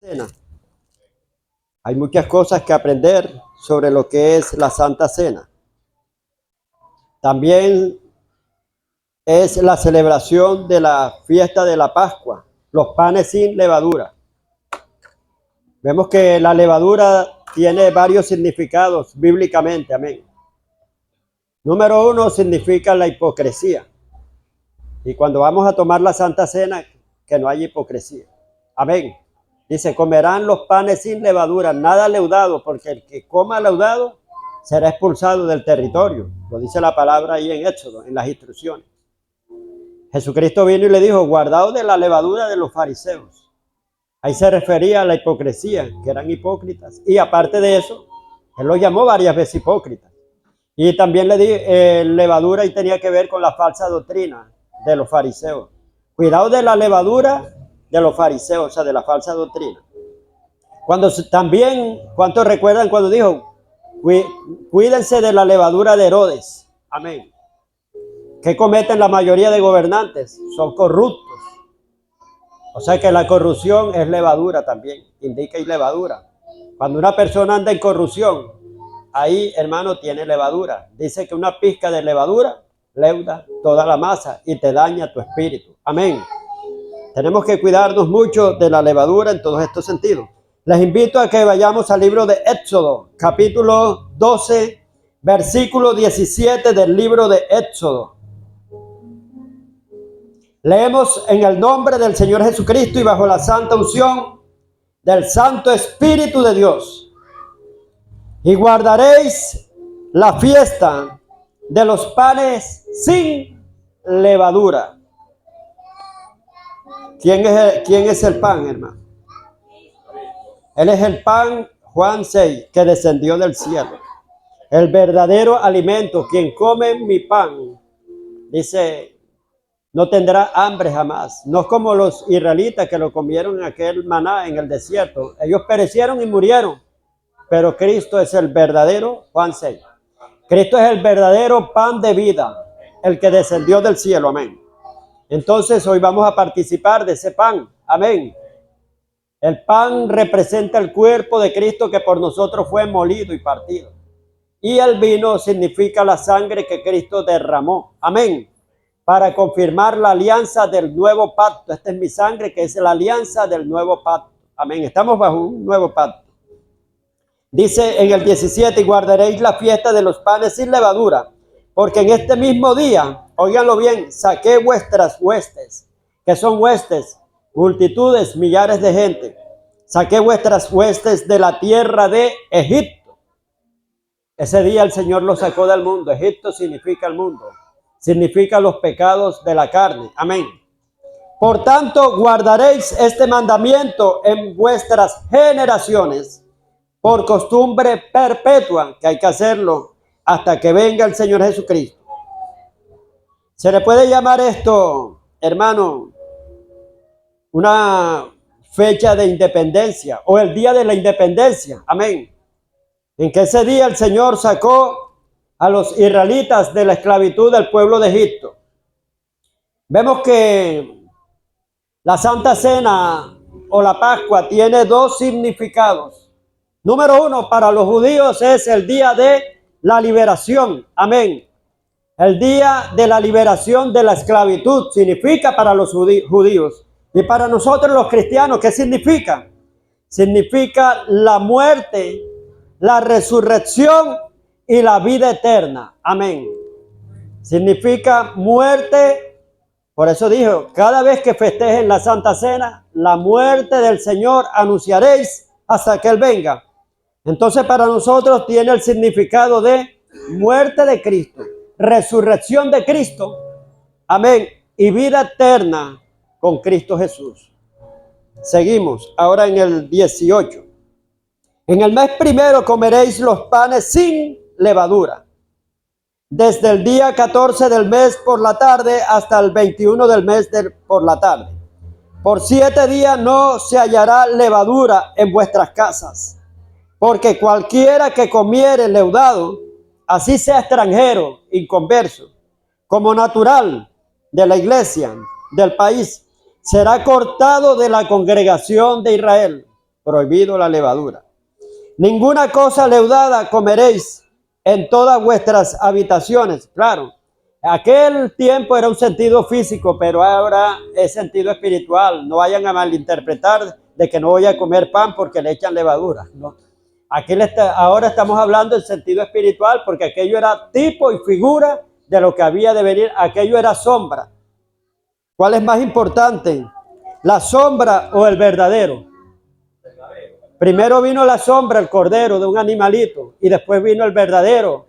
Cena. Hay muchas cosas que aprender sobre lo que es la Santa Cena. También es la celebración de la fiesta de la Pascua, los panes sin levadura. Vemos que la levadura tiene varios significados bíblicamente, amén. Número 1 significa la hipocresía. Y cuando vamos a tomar la Santa Cena, que no haya hipocresía. Amén. Dice, comerán los panes sin levadura, nada leudado, porque el que coma leudado será expulsado del territorio. Lo dice la palabra ahí en Éxodo, en las instrucciones. Jesucristo vino y le dijo, guardaos de la levadura de los fariseos. Ahí se refería a la hipocresía, que eran hipócritas. Y aparte de eso, él los llamó varias veces hipócritas. Y también le di levadura y tenía que ver con la falsa doctrina de los fariseos. Cuidado de la levadura de los fariseos, o sea, de la falsa doctrina. ¿Cuántos recuerdan cuando dijo, cuídense de la levadura de Herodes? Amén. ¿Qué cometen la mayoría de gobernantes? Son corruptos. O sea que la corrupción es levadura también, indica y levadura. Cuando una persona anda en corrupción, ahí, hermano, tiene levadura. Dice que una pizca de levadura leuda toda la masa y te daña tu espíritu. Amén. Tenemos que cuidarnos mucho de la levadura en todos estos sentidos. Les invito a que vayamos al libro de Éxodo, capítulo 12, versículo 17 del libro de Éxodo. Leemos en el nombre del Señor Jesucristo y bajo la santa unción del Santo Espíritu de Dios. Y guardaréis la fiesta de los panes sin levadura. ¿Quién es el pan, hermano? Él es el pan, Juan 6, que descendió del cielo. El verdadero alimento, quien come mi pan, dice, no tendrá hambre jamás. No es como los israelitas que lo comieron en aquel maná en el desierto. Ellos perecieron y murieron. Pero Cristo es el verdadero, Juan 6. Cristo es el verdadero pan de vida, el que descendió del cielo, amén. Entonces hoy vamos a participar de ese pan, amén. El pan representa el cuerpo de Cristo que por nosotros fue molido y partido. Y el vino significa la sangre que Cristo derramó, amén. Para confirmar la alianza del nuevo pacto. Esta es mi sangre que es la alianza del nuevo pacto, amén. Estamos bajo un nuevo pacto. Dice en el 17, y guardaréis la fiesta de los panes sin levadura, porque en este mismo día, óiganlo bien, saqué vuestras huestes, que son huestes, multitudes, millares de gente. Saqué vuestras huestes de la tierra de Egipto. Ese día el Señor los sacó del mundo. Egipto significa el mundo, significa los pecados de la carne. Amén. Por tanto, guardaréis este mandamiento en vuestras generaciones, por costumbre perpetua, que hay que hacerlo hasta que venga el Señor Jesucristo. Se le puede llamar esto, hermano, una fecha de independencia o el día de la independencia, amén. En que ese día el Señor sacó a los israelitas de la esclavitud del pueblo de Egipto. Vemos que la Santa Cena o la Pascua tiene dos significados. Número 1, para los judíos es el día de la liberación. Amén. El día de la liberación de la esclavitud significa para los judíos. Y para nosotros los cristianos, ¿qué significa? Significa la muerte, la resurrección y la vida eterna. Amén. Significa muerte. Por eso dijo, cada vez que festejen la Santa Cena, la muerte del Señor anunciaréis hasta que Él venga. Entonces para nosotros tiene el significado de muerte de Cristo, resurrección de Cristo, amén, y vida eterna con Cristo Jesús. Seguimos ahora en el 18. En el mes primero comeréis los panes sin levadura, desde el día 14 del mes por la tarde hasta el 21 del mes por la tarde. Por 7 días no se hallará levadura en vuestras casas. Porque cualquiera que comiere leudado, así sea extranjero, inconverso, como natural de la iglesia, del país, será cortado de la congregación de Israel. prohibido la levadura. Ninguna cosa leudada comeréis en todas vuestras habitaciones. Claro, aquel tiempo era un sentido físico, pero ahora es sentido espiritual. No vayan a malinterpretar de que no voy a comer pan porque le echan levadura. No. Ahora estamos hablando en sentido espiritual porque aquello era tipo y figura de lo que había de venir. Aquello era sombra. ¿Cuál es más importante? ¿La sombra o el verdadero? Primero vino la sombra, el cordero de un animalito, y después vino el verdadero.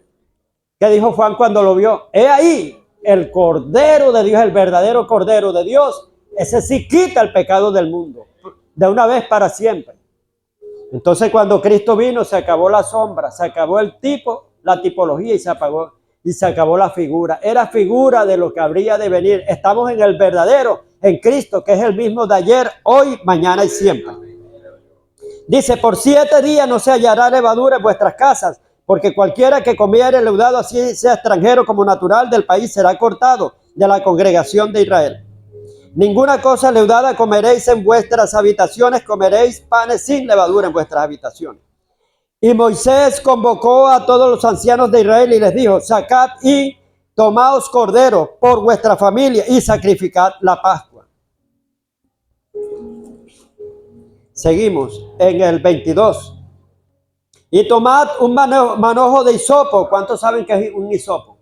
¿Qué dijo Juan cuando lo vio? He ahí el cordero de Dios, el verdadero cordero de Dios. Ese sí quita el pecado del mundo, de una vez para siempre. Entonces cuando Cristo vino, se acabó la sombra, se acabó el tipo, la tipología y se acabó la figura. Era figura de lo que habría de venir. Estamos en el verdadero, en Cristo, que es el mismo de ayer, hoy, mañana y siempre. Dice, por 7 días no se hallará levadura en vuestras casas, porque cualquiera que comiere leudado, así sea extranjero como natural del país, será cortado de la congregación de Israel. Ninguna cosa leudada comeréis en vuestras habitaciones, comeréis panes sin levadura en vuestras habitaciones. Y Moisés convocó a todos los ancianos de Israel y les dijo, sacad y tomaos cordero por vuestra familia y sacrificad la Pascua. Seguimos en el 22. Y tomad un manojo de hisopo. ¿Cuántos saben qué es un hisopo?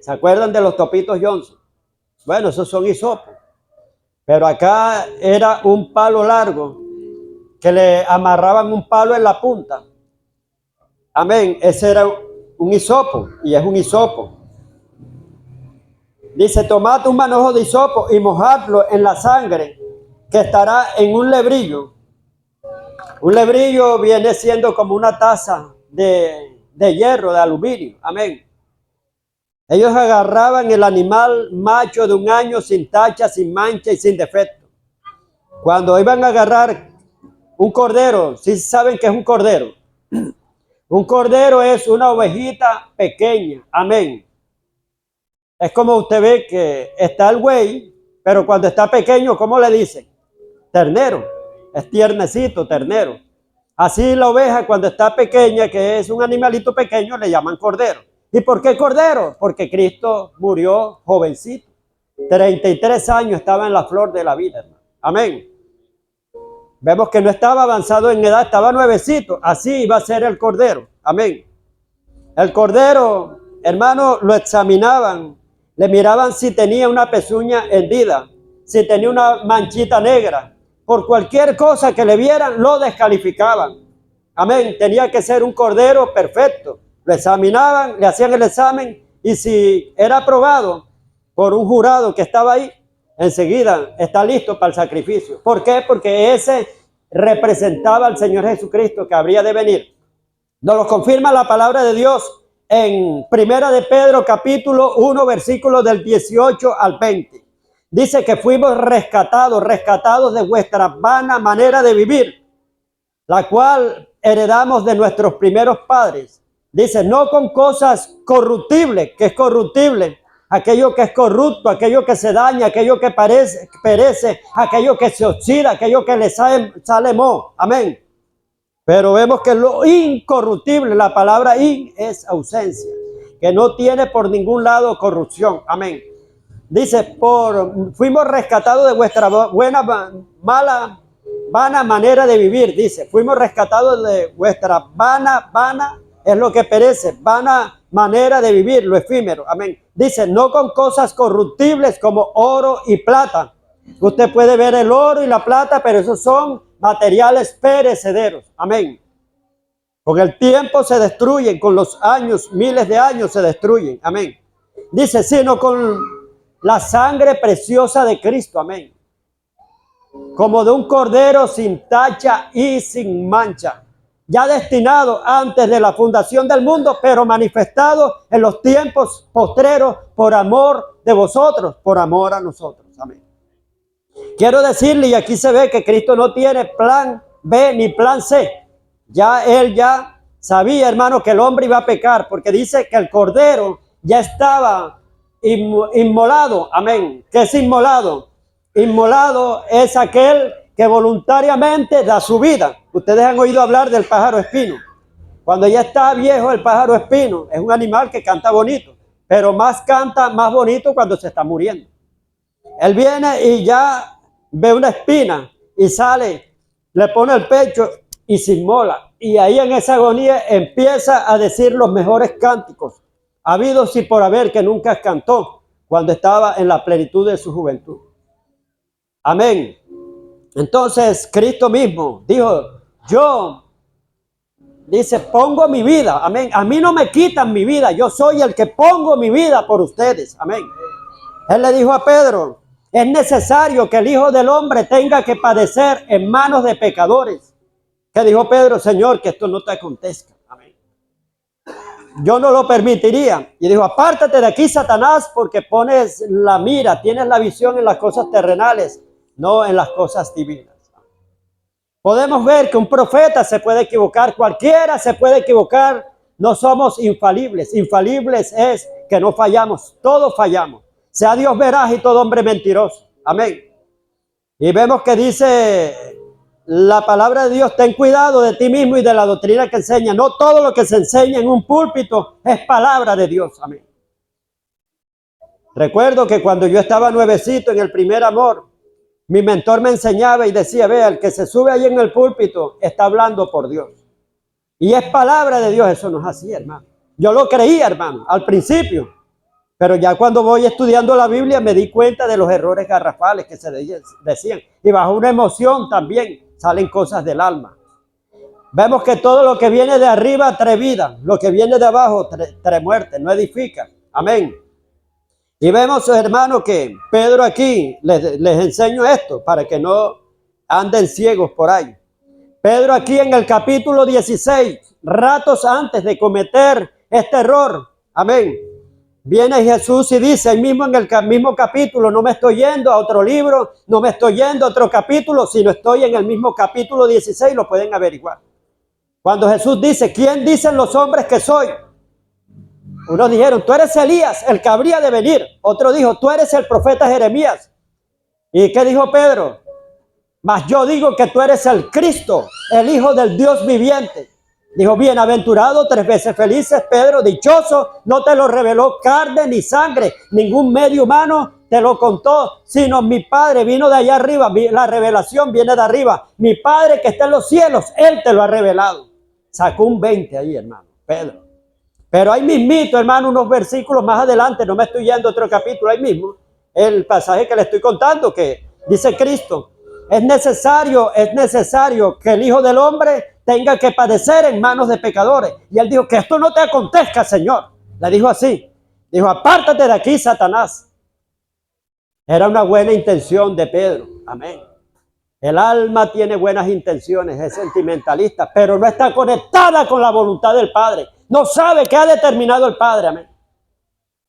¿Se acuerdan de los topitos Johnson? Bueno, esos son hisopos. Pero acá era un palo largo que le amarraban un palo en la punta. Amén. Ese era un hisopo y es un hisopo. Dice, tomad un manojo de hisopo y mojadlo en la sangre que estará en un lebrillo. Un lebrillo viene siendo como una taza de hierro, de aluminio. Amén. Ellos agarraban el animal macho de 1 año sin tacha, sin mancha y sin defecto. Cuando iban a agarrar un cordero, ¿sí saben qué es un cordero? Un cordero es una ovejita pequeña. Amén. Es como usted ve que está el buey, pero cuando está pequeño, ¿cómo le dicen? Ternero. Es tiernecito, ternero. Así la oveja cuando está pequeña, que es un animalito pequeño, le llaman cordero. ¿Y por qué cordero? Porque Cristo murió jovencito. 33 años estaba en la flor de la vida, hermano. Amén. Vemos que no estaba avanzado en edad, estaba nuevecito. Así iba a ser el cordero. Amén. El cordero, hermano, lo examinaban. Le miraban si tenía una pezuña hendida, si tenía una manchita negra. Por cualquier cosa que le vieran, lo descalificaban. Amén. Tenía que ser un cordero perfecto. Lo examinaban, le hacían el examen y si era aprobado por un jurado que estaba ahí, enseguida está listo para el sacrificio. ¿Por qué? Porque ese representaba al Señor Jesucristo que habría de venir. Nos lo confirma la palabra de Dios en Primera de Pedro capítulo 1 versículos del 18 al 20. Dice que fuimos rescatados de vuestra vana manera de vivir, la cual heredamos de nuestros primeros padres. Dice, no con cosas corruptibles, que es corruptible, aquello que es corrupto, aquello que se daña, aquello que perece, aquello que se oxida, aquello que le sale moho. Amén. Pero vemos que lo incorruptible, la palabra in es ausencia, que no tiene por ningún lado corrupción. Amén. Dice, fuimos rescatados de vuestra vana manera de vivir. Dice, fuimos rescatados de vuestra vana es lo que perece, vana manera de vivir, lo efímero. Amén. Dice, no con cosas corruptibles como oro y plata. Usted puede ver el oro y la plata, pero esos son materiales perecederos. Amén. Con el tiempo se destruyen, con los años, miles de años se destruyen. Amén. Dice, sino con la sangre preciosa de Cristo. Amén. Como de un cordero sin tacha y sin mancha, ya destinado antes de la fundación del mundo, pero manifestado en los tiempos postreros por amor de vosotros, por amor a nosotros. Amén. Quiero decirle, y aquí se ve que Cristo no tiene plan B ni plan C. Él ya sabía, hermano, que el hombre iba a pecar, porque dice que el cordero ya estaba inmolado. Amén. ¿Qué es inmolado? Inmolado es aquel que voluntariamente da su vida. Ustedes han oído hablar del pájaro espino. Cuando ya está viejo el pájaro espino, es un animal que canta bonito, pero más canta más bonito cuando se está muriendo. Él viene y ya ve una espina y sale, le pone el pecho y se inmola. Y ahí en esa agonía empieza a decir los mejores cánticos, habidos y por haber, que nunca cantó cuando estaba en la plenitud de su juventud. Amén. Entonces Cristo mismo dijo, dice, pongo mi vida, amén. A mí no me quitan mi vida, yo soy el que pongo mi vida por ustedes, amén. Él le dijo a Pedro, es necesario que el Hijo del Hombre tenga que padecer en manos de pecadores. ¿Qué dijo Pedro? Señor, que esto no te acontezca, amén. Yo no lo permitiría. Y dijo, apártate de aquí, Satanás, porque pones la mira, tienes la visión en las cosas terrenales, no en las cosas divinas. Podemos ver que un profeta se puede equivocar, cualquiera se puede equivocar, no somos infalibles. Infalibles es que no fallamos, todos fallamos. Sea Dios veraz y todo hombre mentiroso. Amén. Y vemos que dice la palabra de Dios, ten cuidado de ti mismo y de la doctrina que enseña. No todo lo que se enseña en un púlpito es palabra de Dios. Amén. Recuerdo que cuando yo estaba nuevecito en el primer amor, mi mentor me enseñaba y decía, vea, el que se sube ahí en el púlpito está hablando por Dios. Y es palabra de Dios, eso no es así, hermano. Yo lo creía, hermano, al principio. Pero ya cuando voy estudiando la Biblia me di cuenta de los errores garrafales que se decían. Y bajo una emoción también salen cosas del alma. Vemos que todo lo que viene de arriba trae vida, lo que viene de abajo trae muerte, no edifica. Amén. Y vemos, hermano, que Pedro aquí les enseño esto para que no anden ciegos por ahí. Pedro aquí en el capítulo 16, ratos antes de cometer este error, amén, viene Jesús y dice ahí mismo en el mismo capítulo, no me estoy yendo a otro libro, no me estoy yendo a otro capítulo, sino estoy en el mismo capítulo 16, lo pueden averiguar. Cuando Jesús dice, ¿quién dicen los hombres que soy? Unos dijeron, tú eres Elías, el que habría de venir. Otro dijo, tú eres el profeta Jeremías. ¿Y qué dijo Pedro? Mas yo digo que tú eres el Cristo, el Hijo del Dios viviente. Dijo, bienaventurado, 3 veces felices, Pedro, dichoso, no te lo reveló carne ni sangre, ningún medio humano te lo contó, sino mi Padre vino de allá arriba, la revelación viene de arriba. Mi Padre que está en los cielos, Él te lo ha revelado. Sacó un 20 ahí, hermano, Pedro. Pero ahí mismito, hermano, unos versículos más adelante, no me estoy yendo a otro capítulo, ahí mismo, el pasaje que le estoy contando, que dice Cristo, es necesario que el Hijo del Hombre tenga que padecer en manos de pecadores. Y él dijo, que esto no te acontezca, Señor. Le dijo así, dijo, apártate de aquí, Satanás. Era una buena intención de Pedro, amén. El alma tiene buenas intenciones, es sentimentalista, pero no está conectada con la voluntad del Padre. No sabe qué ha determinado el Padre, amén.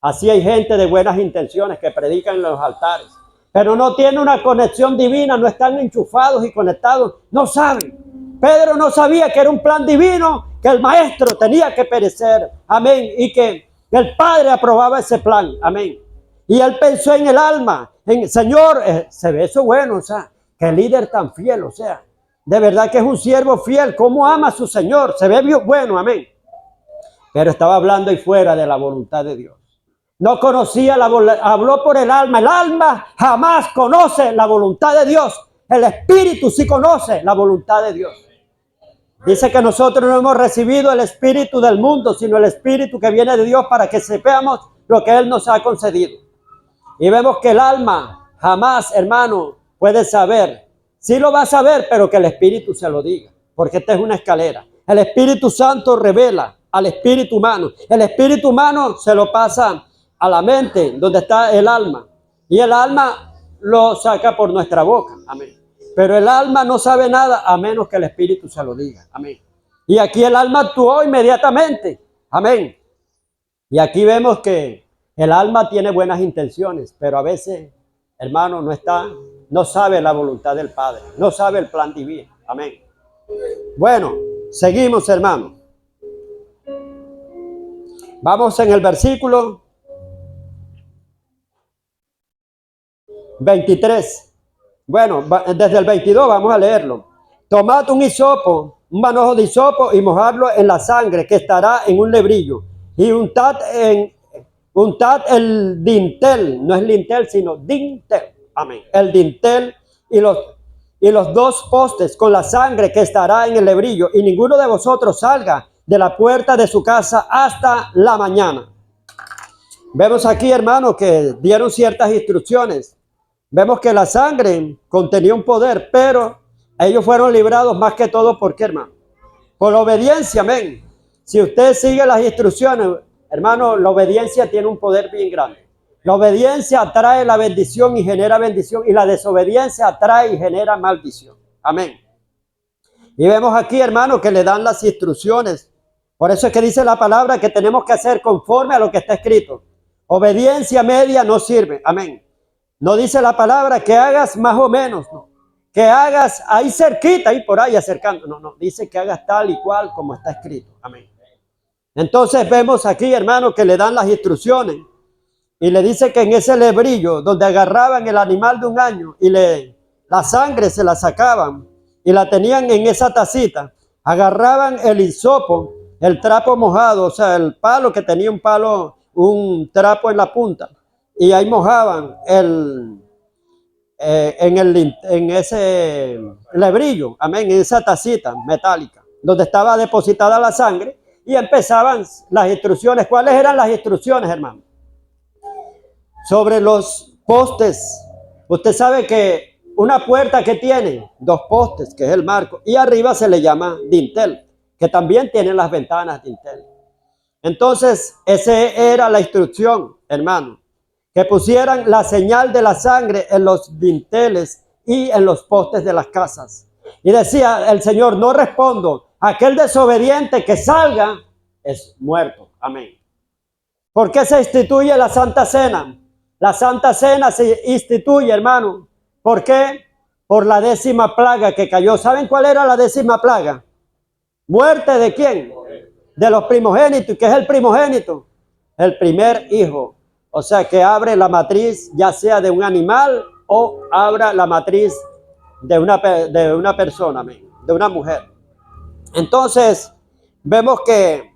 Así hay gente de buenas intenciones que predican en los altares, pero no tiene una conexión divina, no están enchufados y conectados, no saben. Pedro no sabía que era un plan divino, que el maestro tenía que perecer, amén, y que el Padre aprobaba ese plan, amén. Y él pensó en el alma, en Señor, se ve eso bueno, o sea, qué líder tan fiel, o sea, de verdad que es un siervo fiel, cómo ama a su Señor, se ve bueno, amén. Pero estaba hablando ahí fuera de la voluntad de Dios. No conocía habló por el alma jamás conoce la voluntad de Dios. El espíritu sí conoce la voluntad de Dios. Dice que nosotros no hemos recibido el espíritu del mundo, sino el espíritu que viene de Dios para que sepamos lo que Él nos ha concedido. Y vemos que el alma jamás, hermano, puede saber. Sí lo va a saber, pero que el espíritu se lo diga, porque esta es una escalera. El Espíritu Santo revela al espíritu humano. El espíritu humano se lo pasa a la mente, donde está el alma. Y el alma lo saca por nuestra boca. Amén. Pero el alma no sabe nada a menos que el espíritu se lo diga. Amén. Y aquí el alma actuó inmediatamente. Amén. Y aquí vemos que el alma tiene buenas intenciones, pero a veces, hermano, no sabe la voluntad del Padre, no sabe el plan divino. Amén. Bueno, seguimos, hermano. Vamos en el versículo 23. Bueno, desde el 22 vamos a leerlo. Tomad un hisopo, un manojo de hisopo y mojadlo en la sangre que estará en un lebrillo. Y untad el dintel, no es lintel, sino dintel. Amén. El dintel y los dos postes con la sangre que estará en el lebrillo. Y ninguno de vosotros salga de la puerta de su casa hasta la mañana. Vemos aquí, hermano, que dieron ciertas instrucciones. Vemos que la sangre contenía un poder, pero ellos fueron librados más que todo, ¿por qué, hermano? Por la obediencia, amén. Si usted sigue las instrucciones, hermano, la obediencia tiene un poder bien grande. La obediencia atrae la bendición y genera bendición, y la desobediencia atrae y genera maldición. Amén. Y vemos aquí, hermano, que le dan las instrucciones. Por eso es que dice la palabra que tenemos que hacer conforme a lo que está escrito. Obediencia media no sirve. Amén. No dice la palabra que hagas más o menos, no. Que hagas ahí cerquita, ahí por ahí acercando. No, dice que hagas tal y cual como está escrito. Amén. Entonces vemos aquí, hermano, que le dan las instrucciones y le dice que en ese lebrillo donde agarraban el animal de un año y la sangre se la sacaban y la tenían en esa tacita, agarraban el hisopo, el trapo mojado, o sea, el palo que tenía un trapo en la punta, y ahí mojaban en ese lebrillo, amén, en esa tacita metálica, donde estaba depositada la sangre, y empezaban las instrucciones. ¿Cuáles eran las instrucciones, hermano? Sobre los postes. Usted sabe que una puerta que tiene dos postes, que es el marco, y arriba se le llama dintel, que también tiene las ventanas dintel. Entonces, esa era la instrucción, hermano, que pusieran la señal de la sangre en los dinteles y en los postes de las casas. Y decía el Señor: no respondo, aquel desobediente que salga es muerto. Amén. ¿Por qué se instituye la Santa Cena? La Santa Cena se instituye, hermano. ¿Por qué? Por la 10ª plaga que cayó. ¿Saben cuál era la 10ª plaga? ¿Muerte de quién? De los primogénitos. ¿Y qué es el primogénito? El primer hijo. O sea, que abre la matriz, ya sea de un animal o abra la matriz de una persona, de una mujer. Entonces, vemos que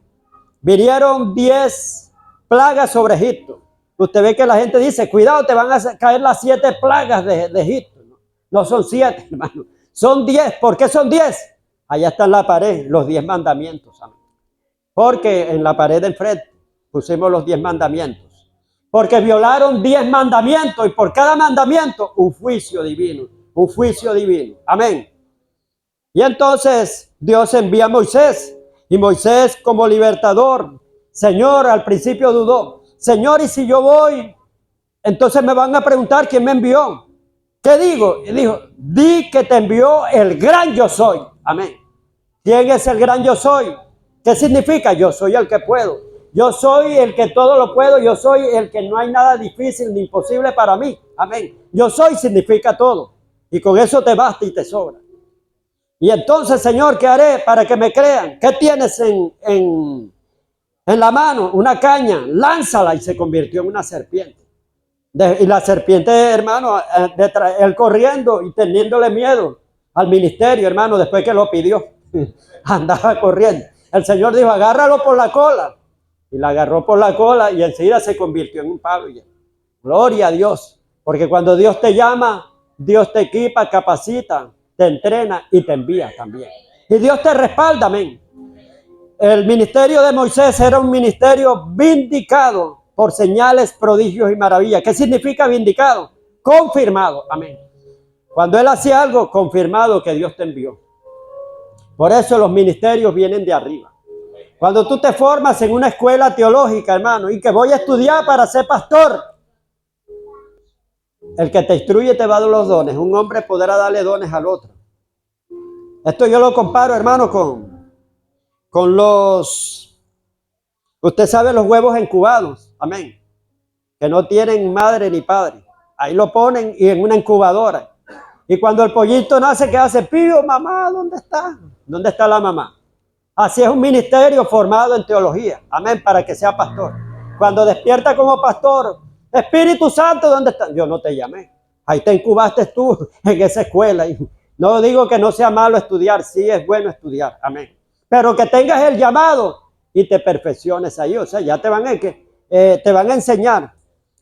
vinieron 10 plagas sobre Egipto. Usted ve que la gente dice: cuidado, te van a caer las 7 plagas de Egipto. No son 7, hermano. Son 10. ¿Por qué son 10? Allá está en la pared los 10 mandamientos. Amén. Porque en la pared del frente pusimos los 10 mandamientos. Porque violaron 10 mandamientos, y por cada mandamiento un juicio divino. Un juicio divino. Amén. Y entonces Dios envía a Moisés. Y Moisés, como libertador, Señor, al principio dudó: Señor, ¿y si yo voy? Entonces me van a preguntar quién me envió. ¿Qué digo? Y dijo: di que te envió el gran yo soy. Amén. ¿Quién es el gran yo soy? ¿Qué significa? Yo soy el que puedo. Yo soy el que todo lo puedo. Yo soy el que no hay nada difícil ni imposible para mí. Amén. Yo soy significa todo. Y con eso te basta y te sobra. Y entonces, Señor, ¿qué haré para que me crean? ¿Qué tienes en la mano? Una caña. Lánzala. Y se convirtió en una serpiente. Y la serpiente, hermano, él corriendo y teniéndole miedo al ministerio, hermano, después que lo pidió, andaba corriendo. El Señor dijo: agárralo por la cola. Y la agarró por la cola y enseguida se convirtió en un palo. Gloria a Dios. Porque cuando Dios te llama, Dios te equipa, capacita, te entrena y te envía también. Y Dios te respalda, amén. El ministerio de Moisés era un ministerio vindicado por señales, prodigios y maravillas. ¿Qué significa vindicado? Confirmado, amén. Cuando él hacía algo, confirmado que Dios te envió. Por eso los ministerios vienen de arriba. Cuando tú te formas en una escuela teológica, hermano, y que voy a estudiar para ser pastor, el que te instruye te va a dar los dones. Un hombre podrá darle dones al otro. Esto yo lo comparo, hermano, con los... Usted sabe, los huevos incubados, amén, que no tienen madre ni padre. Ahí lo ponen y en una incubadora. Y cuando el pollito nace, ¿qué hace? Pío, mamá, ¿dónde está? ¿Dónde está la mamá? Así es un ministerio formado en teología, amén, para que sea pastor. Cuando despierta como pastor: Espíritu Santo, ¿dónde está? Yo no te llamé. Ahí te incubaste tú en esa escuela. Y no digo que no sea malo estudiar, sí es bueno estudiar, amén. Pero que tengas el llamado y te perfecciones ahí, o sea, ya te van a enseñar.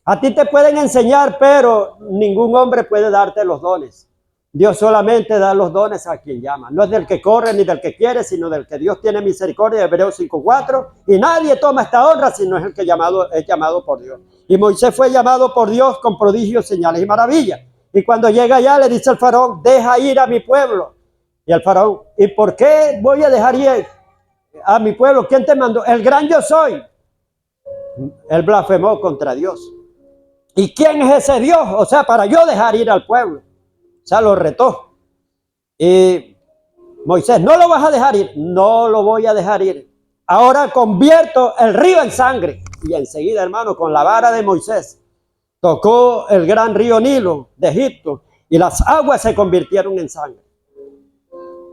A ti te pueden enseñar, pero ningún hombre puede darte los dones. Dios solamente da los dones a quien llama. No es del que corre ni del que quiere, sino del que Dios tiene misericordia, Hebreos 5:4. Y nadie toma esta honra si no es el que es llamado por Dios. Y Moisés fue llamado por Dios con prodigios, señales y maravillas. Y cuando llega allá le dice al faraón, deja ir a mi pueblo. Y el faraón, ¿y por qué voy a dejar ir a mi pueblo? ¿Quién te mandó? El gran yo soy. Él blasfemó contra Dios. ¿Y quién es ese Dios? O sea, para yo dejar ir al pueblo. O sea, lo retó. Y Moisés, ¿no lo vas a dejar ir? No lo voy a dejar ir. Ahora convierto el río en sangre. Y enseguida, hermano, con la vara de Moisés, tocó el gran río Nilo de Egipto y las aguas se convirtieron en sangre.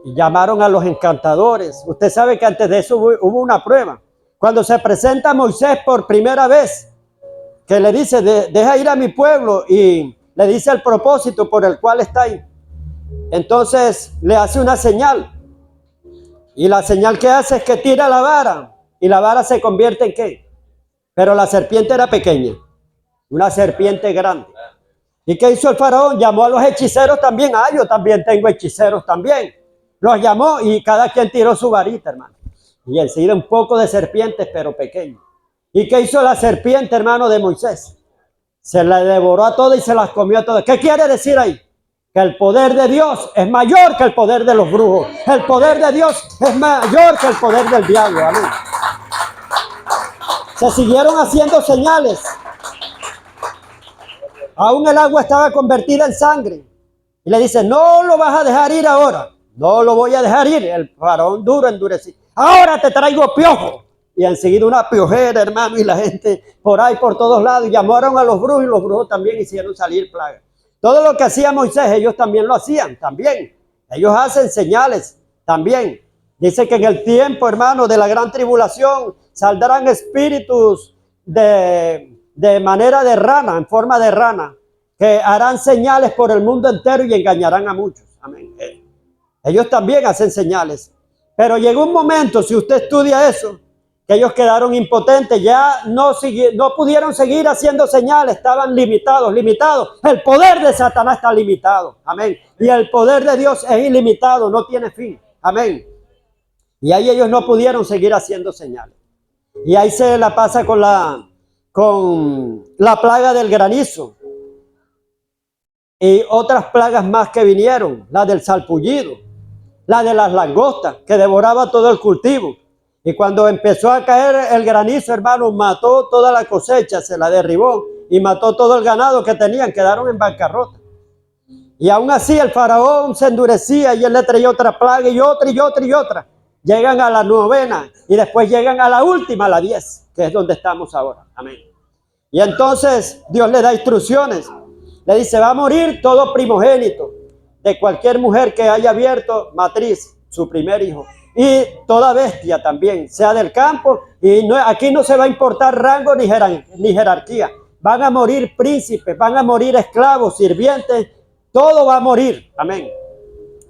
Y llamaron a los encantadores. Usted sabe que antes de eso hubo una prueba. Cuando se presenta Moisés por primera vez, que le dice, deja ir a mi pueblo, y le dice el propósito por el cual está ahí. Entonces le hace una señal. Y la señal que hace es que tira la vara. Y la vara se convierte en ¿qué? Pero la serpiente era pequeña. Una serpiente grande. ¿Y qué hizo el faraón? Llamó a los hechiceros también. Yo también tengo hechiceros también. Los llamó y cada quien tiró su varita, hermano. Y enseguida un poco de serpientes, pero pequeño. ¿Y qué hizo la serpiente, hermano, de Moisés? Se la devoró a todas y se las comió a todas. ¿Qué quiere decir ahí? Que el poder de Dios es mayor que el poder de los brujos. El poder de Dios es mayor que el poder del diablo. Amén. Se siguieron haciendo señales. Aún el agua estaba convertida en sangre. Y le dice, no lo vas a dejar ir ahora. No lo voy a dejar ir. El faraón duro endureció. Ahora te traigo piojo. Y enseguida una piojera, hermano, y la gente por ahí, por todos lados. Y llamaron a los brujos y los brujos también hicieron salir plagas. Todo lo que hacía Moisés, ellos también lo hacían, también. Ellos hacen señales, también. Dice que en el tiempo, hermano, de la gran tribulación, saldrán espíritus de manera de rana, en forma de rana, que harán señales por el mundo entero y engañarán a muchos. Amén. Ellos también hacen señales. Pero llegó un momento, si usted estudia eso, que ellos quedaron impotentes, ya no pudieron seguir haciendo señales, estaban limitados. El poder de Satanás está limitado, amén. Y el poder de Dios es ilimitado, no tiene fin, amén. Y ahí ellos no pudieron seguir haciendo señales. Y ahí se la pasa con la plaga del granizo. Y otras plagas más que vinieron, la del salpullido, la de las langostas, que devoraba todo el cultivo. Y cuando empezó a caer el granizo, hermano, mató toda la cosecha, se la derribó y mató todo el ganado que tenían, quedaron en bancarrota. Y aún así el faraón se endurecía y él le traía otra plaga y otra y otra y otra. Llegan a la 9 y después llegan a la última, a la 10, que es donde estamos ahora. Amén. Y entonces Dios le da instrucciones. Le dice, va a morir todo primogénito de cualquier mujer que haya abierto matriz, su primer hijo. Y toda bestia también, sea del campo. Y aquí no se va a importar rango ni jerarquía. Van a morir príncipes, van a morir esclavos, sirvientes. Todo va a morir. Amén.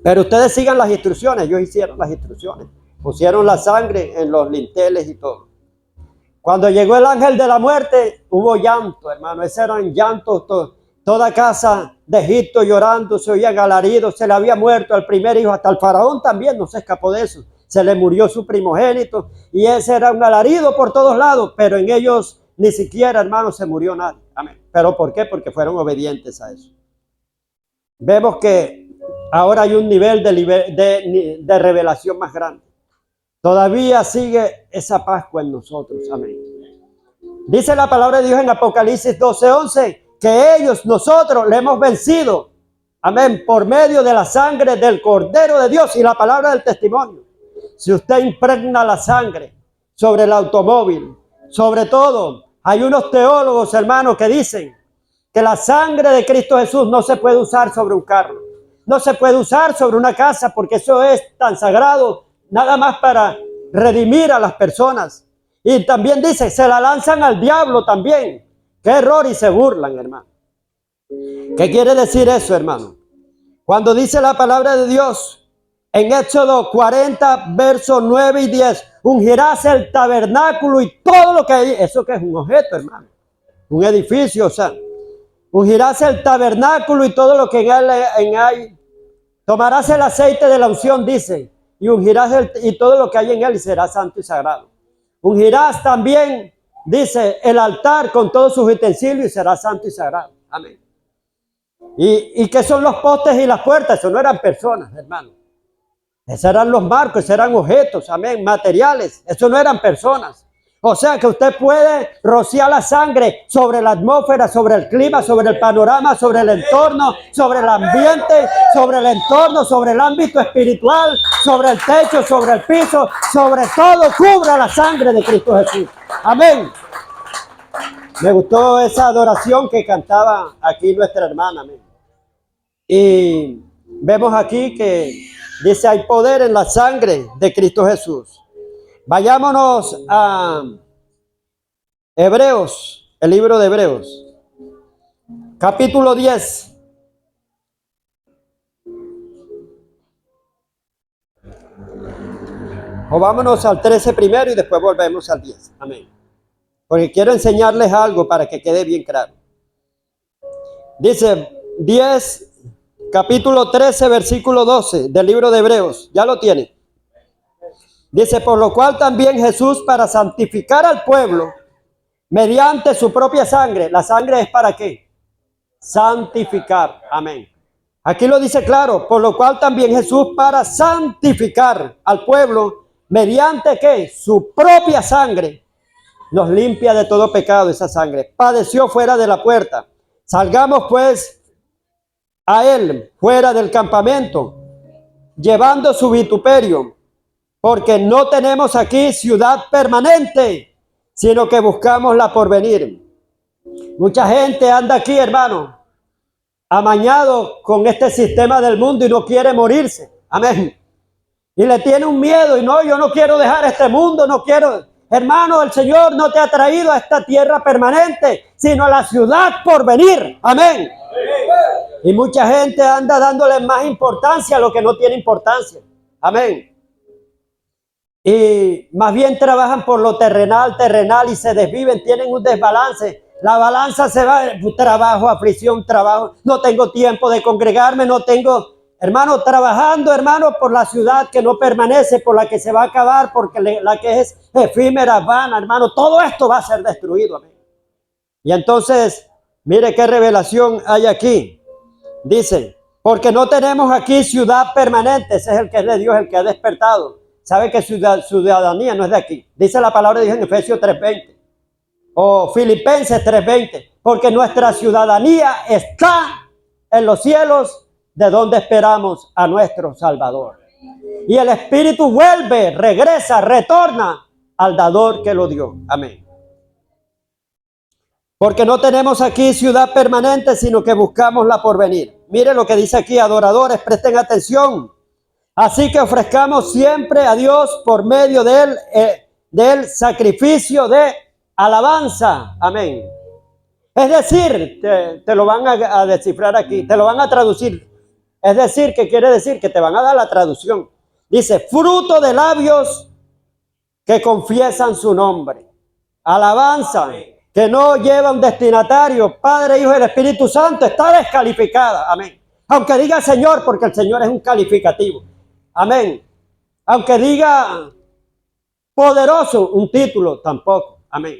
Pero ustedes sigan las instrucciones. Ellos hicieron las instrucciones. Pusieron la sangre en los linteles y todo. Cuando llegó el ángel de la muerte, hubo llanto, hermano. Ese eran llantos. Toda casa de Egipto llorando, se oían alaridos. Se le había muerto el primer hijo. Hasta el faraón también no se escapó de eso. Se le murió su primogénito. Y ese era un alarido por todos lados. Pero en ellos ni siquiera, hermano, se murió nadie. Amén. ¿Pero por qué? Porque fueron obedientes a eso. Vemos que ahora hay un nivel de revelación más grande. Todavía sigue esa Pascua en nosotros. Amén. Dice la palabra de Dios en Apocalipsis 12:11 que nosotros le hemos vencido. Amén. Por medio de la sangre del Cordero de Dios y la palabra del testimonio. Si usted impregna la sangre sobre el automóvil, sobre todo, hay unos teólogos, hermanos, que dicen que la sangre de Cristo Jesús no se puede usar sobre un carro. No se puede usar sobre una casa porque eso es tan sagrado, nada más para redimir a las personas. Y también dice, se la lanzan al diablo también. Qué error, y se burlan, hermano. ¿Qué quiere decir eso, hermano? Cuando dice la palabra de Dios en Éxodo 40, versos 9 y 10, ungirás el tabernáculo y todo lo que hay. ¿Eso que es un objeto, hermano? Un edificio, o sea, ungirás el tabernáculo y todo lo que en él hay. Tomarás el aceite de la unción, dice, y ungirás y todo lo que hay en él y será santo y sagrado. Ungirás también, dice, el altar con todos sus utensilios y será santo y sagrado. Amén. ¿Y qué son los postes y las puertas? Eso no eran personas, hermano. Esos eran los marcos, esos eran objetos, amén, materiales. Eso no eran personas. O sea que usted puede rociar la sangre sobre la atmósfera, sobre el clima, sobre el panorama, sobre el entorno, sobre el ambiente, sobre el entorno, sobre el ámbito espiritual, sobre el techo, sobre el piso, sobre todo. Cubra la sangre de Cristo Jesús. Amén. Me gustó esa adoración que cantaba aquí nuestra hermana. Amén. Y vemos aquí que dice hay poder en la sangre de Cristo Jesús. Vayámonos a Hebreos, el libro de Hebreos, capítulo 10. O vámonos al 13 primero y después volvemos al 10. Amén. Porque quiero enseñarles algo para que quede bien claro. Dice 10, capítulo 13, versículo 12 del libro de Hebreos. ¿Ya lo tiene? Dice, por lo cual también Jesús, para santificar al pueblo, mediante su propia sangre. ¿La sangre es para qué? Santificar. Amén. Aquí lo dice claro, por lo cual también Jesús, para santificar al pueblo, mediante ¿qué? Su propia sangre, nos limpia de todo pecado esa sangre. Padeció fuera de la puerta. Salgamos pues a él fuera del campamento, llevando su vituperio, porque no tenemos aquí ciudad permanente, sino que buscamos la porvenir. Mucha gente anda aquí, hermano, amañado con este sistema del mundo y no quiere morirse. Amén. Y le tiene un miedo y no, yo no quiero dejar este mundo, no quiero. Hermano, el Señor no te ha traído a esta tierra permanente, sino a la ciudad por venir. Amén. Y mucha gente anda dándole más importancia a lo que no tiene importancia. Amén. Y más bien trabajan por lo terrenal y se desviven, tienen un desbalance. La balanza se va, trabajo, aflicción, trabajo. No tengo tiempo de congregarme, no tengo, hermano, trabajando, hermano, por la ciudad que no permanece, por la que se va a acabar, porque la que es efímera, vana, hermano. Todo esto va a ser destruido. Amén. Y entonces, mire qué revelación hay aquí. Dice, porque no tenemos aquí ciudad permanente. Ese es el que es de Dios, el que ha despertado. ¿Sabe que ciudadanía no es de aquí? Dice la palabra de Dios en Efesios 3:20 o Filipenses 3:20, porque nuestra ciudadanía está en los cielos, de donde esperamos a nuestro Salvador. Y el Espíritu vuelve, regresa, retorna al dador que lo dio. Amén. Porque no tenemos aquí ciudad permanente, sino que buscamos la porvenir. Mire lo que dice aquí, adoradores, presten atención. Así que ofrezcamos siempre a Dios por medio del sacrificio de alabanza. Amén. Es decir, te lo van a descifrar aquí, te lo van a traducir. Es decir, ¿qué quiere decir? Que te van a dar la traducción. Dice, fruto de labios que confiesan su nombre. Alabanza que no lleva un destinatario, Padre, Hijo y el Espíritu Santo, está descalificada. Amén. Aunque diga Señor, porque el Señor es un calificativo. Amén. Aunque diga poderoso, un título, tampoco. Amén.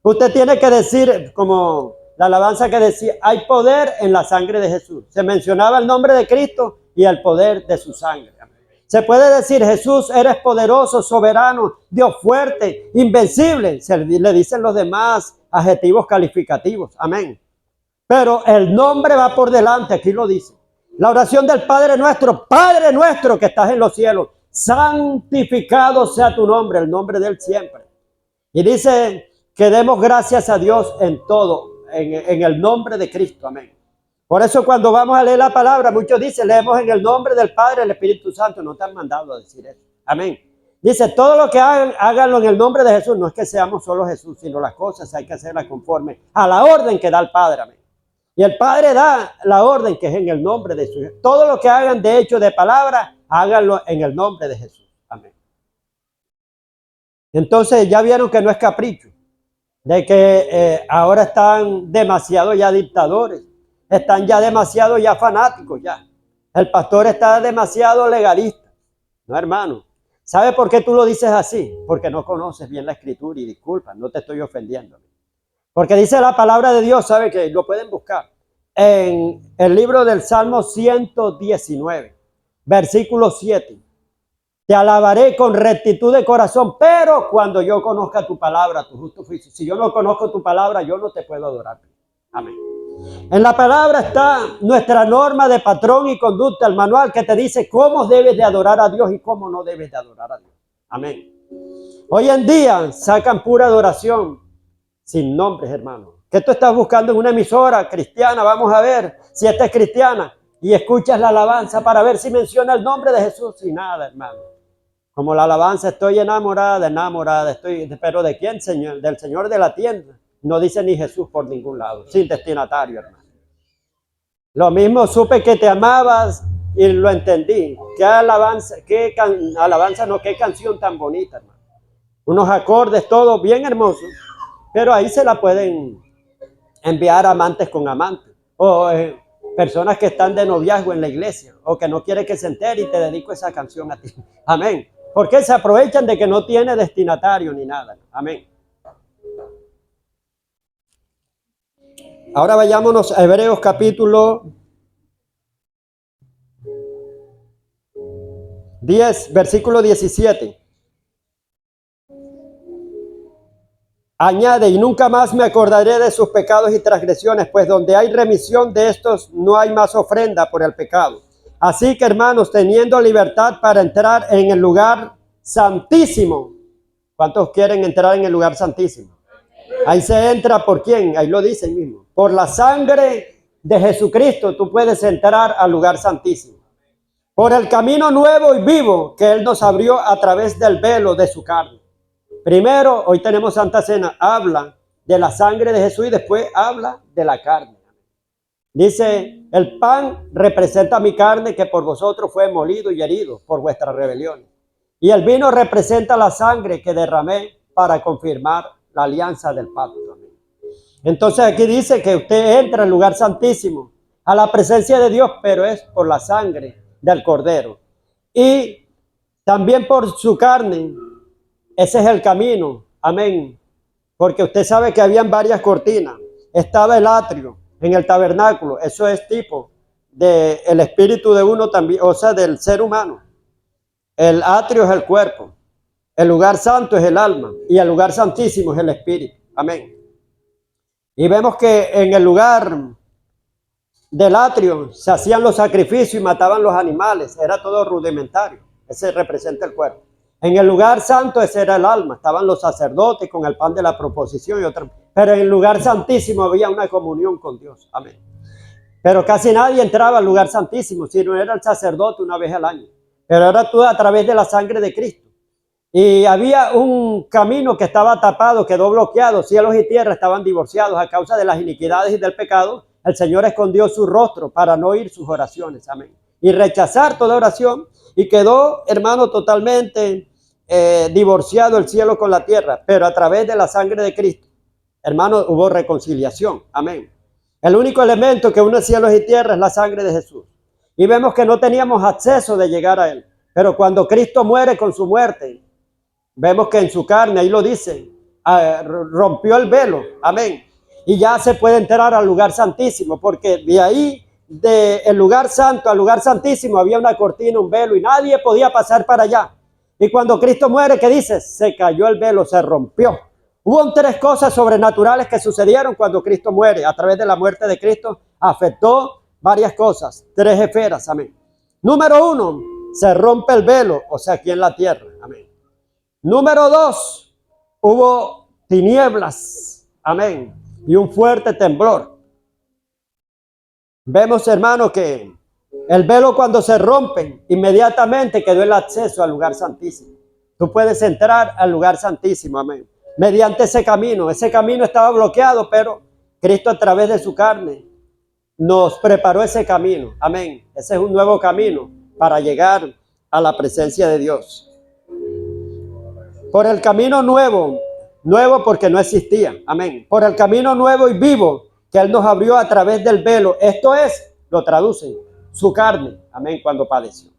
Usted tiene que decir, como la alabanza que decía, hay poder en la sangre de Jesús. Se mencionaba el nombre de Cristo y el poder de su sangre. Amén. Se puede decir, Jesús, eres poderoso, soberano, Dios fuerte, invencible. Le dicen los demás adjetivos calificativos. Amén. Pero el nombre va por delante, aquí lo dice. La oración del Padre nuestro que estás en los cielos, santificado sea tu nombre, el nombre de Él siempre. Y dice que demos gracias a Dios en todo, en el nombre de Cristo. Amén. Por eso cuando vamos a leer la palabra, muchos dicen, leemos en el nombre del Padre, el Espíritu Santo. No te han mandado a decir eso. Amén. Dice, todo lo que hagan, háganlo en el nombre de Jesús. No es que seamos solo Jesús, sino las cosas hay que hacerlas conforme a la orden que da el Padre. Amén. Y el Padre da la orden que es en el nombre de su Hijo. Todo lo que hagan de hecho, de palabra, háganlo en el nombre de Jesús. Amén. Entonces ya vieron que no es capricho, de que ahora están demasiado ya dictadores, están ya demasiado ya fanáticos ya. El pastor está demasiado legalista. No, hermano. ¿Sabe por qué tú lo dices así? Porque no conoces bien la escritura y disculpa, no te estoy ofendiendo. Porque dice la palabra de Dios, ¿sabe que lo pueden buscar? En el libro del Salmo 119, versículo 7. Te alabaré con rectitud de corazón, pero cuando yo conozca tu palabra, tu justo juicio. Si yo no conozco tu palabra, yo no te puedo adorar. Amén. En la palabra está nuestra norma de patrón y conducta, el manual que te dice cómo debes de adorar a Dios y cómo no debes de adorar a Dios. Amén. Hoy en día sacan pura adoración sin nombres, hermano. ¿Qué tú estás buscando en una emisora cristiana? Vamos a ver si esta es cristiana y escuchas la alabanza para ver si menciona el nombre de Jesús y nada, hermano. Como la alabanza, estoy enamorada, pero ¿de quién, Señor? Del Señor de la tienda. No dice ni Jesús por ningún lado, sin destinatario, hermano. Lo mismo, supe que te amabas y lo entendí. Qué alabanza, qué canción tan bonita, hermano. Unos acordes, todo bien hermosos, pero ahí se la pueden enviar amantes con amantes, o personas que están de noviazgo en la iglesia, o que no quiere que se entere y te dedico esa canción a ti. Amén. Porque se aprovechan de que no tiene destinatario ni nada. Amén. Ahora vayámonos a Hebreos capítulo 10, versículo 17. Añade, y nunca más me acordaré de sus pecados y transgresiones, pues donde hay remisión de estos no hay más ofrenda por el pecado. Así que, hermanos, teniendo libertad para entrar en el lugar santísimo. ¿Cuántos quieren entrar en el lugar santísimo? Ahí se entra por quién, ahí lo dice mismo. Por la sangre de Jesucristo tú puedes entrar al lugar santísimo. Por el camino nuevo y vivo que Él nos abrió a través del velo de su carne. Primero, hoy tenemos Santa Cena, habla de la sangre de Jesús y después habla de la carne. Dice, el pan representa mi carne que por vosotros fue molido y herido por vuestras rebeliones. Y el vino representa la sangre que derramé para confirmar la alianza del pacto. Entonces aquí dice que usted entra al lugar santísimo, a la presencia de Dios, pero es por la sangre del Cordero. Y también por su carne. Ese es el camino, amén. Porque usted sabe que habían varias cortinas. Estaba el atrio en el tabernáculo. Eso es tipo del espíritu de uno también, o sea, del ser humano. El atrio es el cuerpo. El lugar santo es el alma. Y el lugar santísimo es el espíritu. Amén. Y vemos que en el lugar del atrio se hacían los sacrificios y mataban los animales. Era todo rudimentario. Ese representa el cuerpo. En el lugar santo ese era el alma, estaban los sacerdotes con el pan de la proposición y otras. Pero en el lugar santísimo había una comunión con Dios. Amén. Pero casi nadie entraba al lugar santísimo, si no era el sacerdote una vez al año. Pero era todo a través de la sangre de Cristo. Y había un camino que estaba tapado, quedó bloqueado, cielos y tierra estaban divorciados a causa de las iniquidades y del pecado. El Señor escondió su rostro para no oír sus oraciones. Amén. Y rechazar toda oración. Y quedó, hermano, totalmente divorciado el cielo con la tierra, pero a través de la sangre de Cristo, hermano, hubo reconciliación. Amén. El único elemento que une cielos y tierra es la sangre de Jesús. Y vemos que no teníamos acceso de llegar a Él. Pero cuando Cristo muere con su muerte, vemos que en su carne, ahí lo dice, rompió el velo. Amén. Y ya se puede entrar al lugar santísimo, porque de ahí, del lugar santo al lugar santísimo, había una cortina, un velo, y nadie podía pasar para allá. Y cuando Cristo muere, ¿qué dice? Se cayó el velo, se rompió. Hubo 3 cosas sobrenaturales que sucedieron cuando Cristo muere. A través de la muerte de Cristo afectó varias cosas. 3 esferas, amén. Número 1, se rompe el velo, o sea, aquí en la tierra, amén. Número 2, hubo tinieblas, amén, y un fuerte temblor. Vemos, hermano, que el velo cuando se rompe, inmediatamente quedó el acceso al lugar santísimo. Tú puedes entrar al lugar santísimo, amén. Mediante ese camino estaba bloqueado, pero Cristo a través de su carne nos preparó ese camino. Amén. Ese es un nuevo camino para llegar a la presencia de Dios. Por el camino nuevo, nuevo porque no existía. Amén. Por el camino nuevo y vivo que Él nos abrió a través del velo. Esto es, lo traducen, su carne. Amén. Cuando padeció.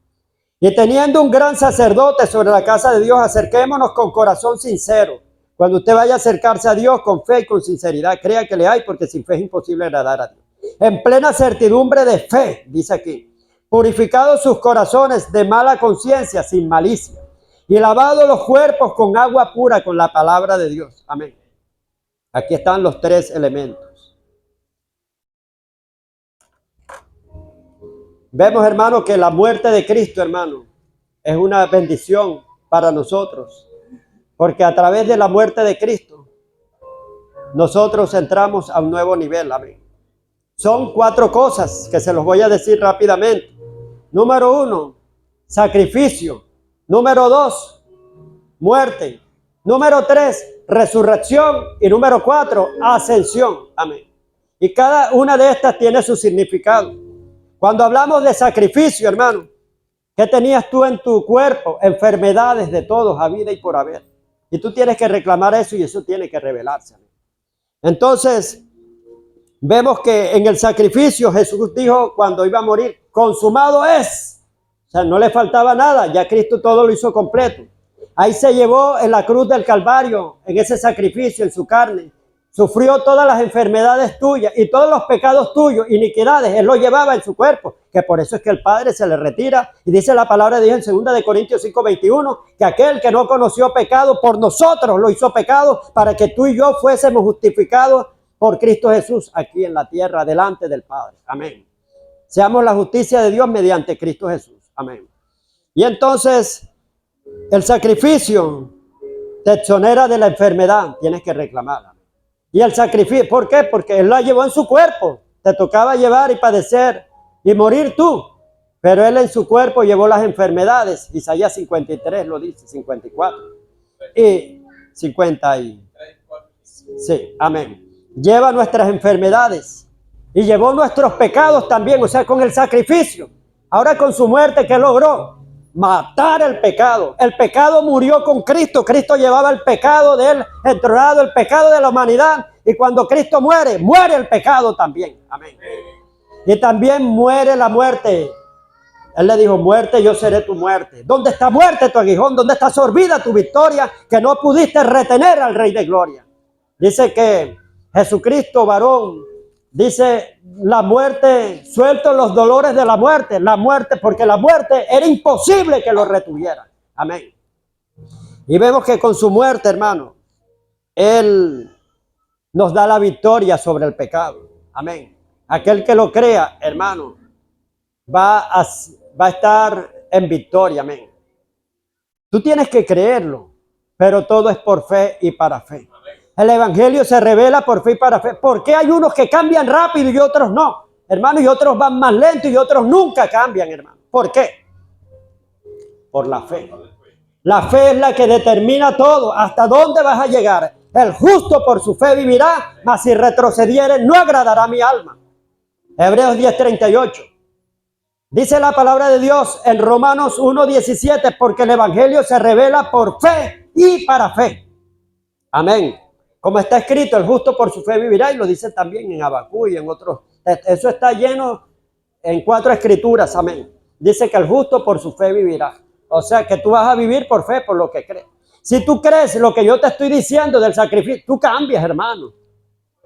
Y teniendo un gran sacerdote sobre la casa de Dios, acerquémonos con corazón sincero. Cuando usted vaya a acercarse a Dios con fe y con sinceridad, crea que le hay, porque sin fe es imposible agradar a Dios. En plena certidumbre de fe, dice aquí, purificados sus corazones de mala conciencia, sin malicia, y lavados los cuerpos con agua pura, con la palabra de Dios. Amén. Aquí están los tres elementos. Vemos, hermano, que la muerte de Cristo, hermano, es una bendición para nosotros, porque a través de la muerte de Cristo, nosotros entramos a un nuevo nivel. Amén. Son 4 cosas que se los voy a decir rápidamente. Número 1, sacrificio. Número 2, muerte. Número 3, resurrección. Y número 4, ascensión. Amén. Y cada una de estas tiene su significado. Cuando hablamos de sacrificio, hermano, ¿qué tenías tú en tu cuerpo? Enfermedades de todos, a vida y por haber. Y tú tienes que reclamar eso y eso tiene que revelarse. Entonces, vemos que en el sacrificio Jesús dijo cuando iba a morir, consumado es. O sea, no le faltaba nada, ya Cristo todo lo hizo completo. Ahí se llevó en la cruz del Calvario, en ese sacrificio, en su carne. Sufrió todas las enfermedades tuyas y todos los pecados tuyos, iniquidades, Él los llevaba en su cuerpo. Que por eso es que el Padre se le retira. Y dice la palabra de Dios en 2 Corintios 5:21, que aquel que no conoció pecado por nosotros lo hizo pecado para que tú y yo fuésemos justificados por Cristo Jesús aquí en la tierra, delante del Padre. Amén. Seamos la justicia de Dios mediante Cristo Jesús. Amén. Y entonces, el sacrificio te exonera de la enfermedad. Tienes que reclamarla. Y el sacrificio, ¿por qué? Porque Él la llevó en su cuerpo. Te tocaba llevar y padecer y morir tú. Pero Él en su cuerpo llevó las enfermedades. Isaías 53 lo dice, 54. Y 50 y... Sí, amén. Lleva nuestras enfermedades y llevó nuestros pecados también, o sea, con el sacrificio. Ahora con su muerte, ¿qué logró? Matar el pecado. El pecado murió con Cristo. Cristo llevaba el pecado de Él entronado, el pecado de la humanidad. Y cuando Cristo muere, muere el pecado también. Amén. Y también muere la muerte. Él le dijo, muerte, yo seré tu muerte. ¿Dónde está muerte tu aguijón? ¿Dónde está sorbida tu victoria que no pudiste retener al Rey de Gloria? Dice que Jesucristo, varón, dice la muerte, suelto los dolores de la muerte, porque la muerte era imposible que lo retuviera. Amén. Y vemos que con su muerte, hermano, Él nos da la victoria sobre el pecado. Amén. Aquel que lo crea, hermano, va a estar en victoria. Amén. Tú tienes que creerlo, pero todo es por fe y para fe. El evangelio se revela por fe y para fe. ¿Por qué hay unos que cambian rápido y otros no? Hermano, y otros van más lento y otros nunca cambian, hermano. ¿Por qué? Por la fe. La fe es la que determina todo. ¿Hasta dónde vas a llegar? El justo por su fe vivirá, mas si retrocediere no agradará a mi alma. Hebreos 10:38. Dice la palabra de Dios en Romanos 1:17, porque el evangelio se revela por fe y para fe. Amén. Como está escrito, el justo por su fe vivirá, y lo dice también en Habacuc y en otros. Eso está lleno en 4 escrituras, amén. Dice que el justo por su fe vivirá. O sea que tú vas a vivir por fe, por lo que crees. Si tú crees lo que yo te estoy diciendo del sacrificio, tú cambias, hermano.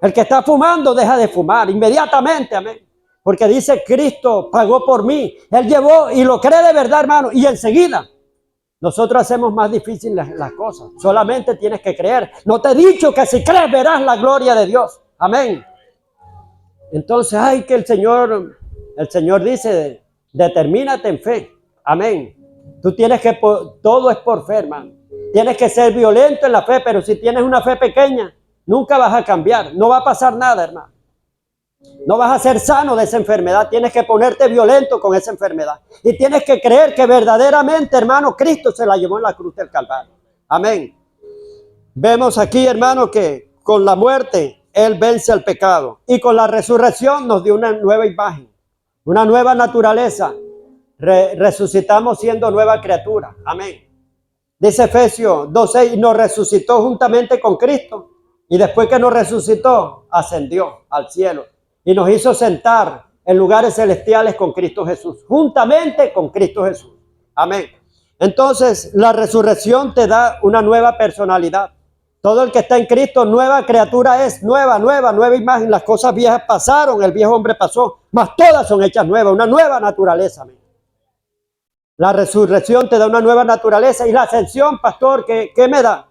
El que está fumando, deja de fumar inmediatamente, amén. Porque dice, Cristo pagó por mí. Él llevó y lo cree de verdad, hermano, y enseguida. Nosotros hacemos más difíciles las cosas. Solamente tienes que creer. No te he dicho que si crees verás la gloria de Dios. Amén. Entonces, ay, que el Señor dice, determínate en fe. Amén. Tú tienes que, todo es por fe, hermano. Tienes que ser violento en la fe, pero si tienes una fe pequeña, nunca vas a cambiar. No va a pasar nada, hermano. No vas a ser sano de esa enfermedad. Tienes que ponerte violento con esa enfermedad. Y tienes que creer que verdaderamente, hermano, Cristo se la llevó en la cruz del Calvario. Amén. Vemos aquí, hermano, que con la muerte Él vence el pecado. Y con la resurrección nos dio una nueva imagen, una nueva naturaleza. Resucitamos siendo nueva criatura. Amén. Dice Efesios 2:6, nos resucitó juntamente con Cristo. Y después que nos resucitó, ascendió al cielo. Y nos hizo sentar en lugares celestiales con Cristo Jesús. Juntamente con Cristo Jesús. Amén. Entonces, la resurrección te da una nueva personalidad. Todo el que está en Cristo, nueva criatura es, nueva imagen. Las cosas viejas pasaron, el viejo hombre pasó, mas todas son hechas nuevas, una nueva naturaleza. Amén. La resurrección te da una nueva naturaleza y la ascensión, pastor, ¿qué me da?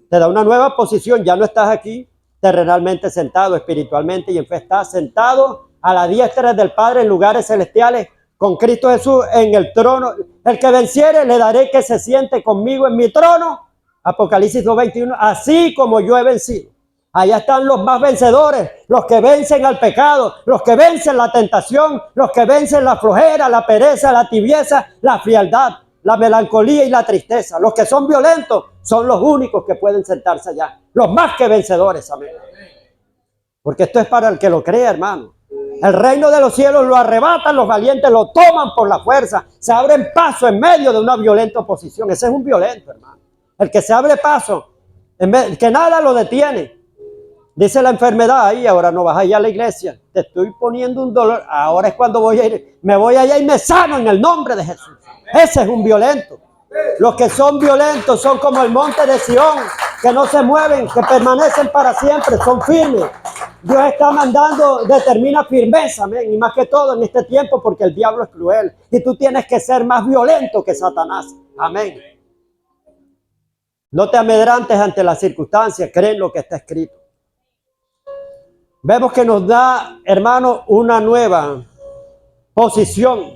Te da una nueva posición, ya no estás aquí terrenalmente sentado, espiritualmente y en fe estás sentado a la diestra del Padre en lugares celestiales con Cristo Jesús en el trono. El que venciere le daré que se siente conmigo en mi trono. Apocalipsis 2:21, así como yo he vencido. Allá están los más vencedores, los que vencen al pecado, los que vencen la tentación, los que vencen la flojera, la pereza, la tibieza, la frialdad, la melancolía y la tristeza. Los que son violentos son los únicos que pueden sentarse allá, los más que vencedores. Amén. Porque esto es para el que lo crea, hermano. El reino de los cielos lo arrebatan, los valientes lo toman por la fuerza, se abren paso en medio de una violenta oposición. Ese es un violento, hermano. El que se abre paso, que nada lo detiene. Dice la enfermedad, ahí ahora no vas allá a la iglesia, te estoy poniendo un dolor, ahora es cuando voy a ir, me voy allá y me sano en el nombre de Jesús. Ese es un violento. Los que son violentos son como el monte de Sión, que no se mueven, que permanecen para siempre, son firmes. Dios está mandando, determina firmeza, amén, y más que todo en este tiempo porque el diablo es cruel y tú tienes que ser más violento que Satanás. Amén. No te amedrantes ante las circunstancias, cree en lo que está escrito. Vemos que nos da, hermano, una nueva posición.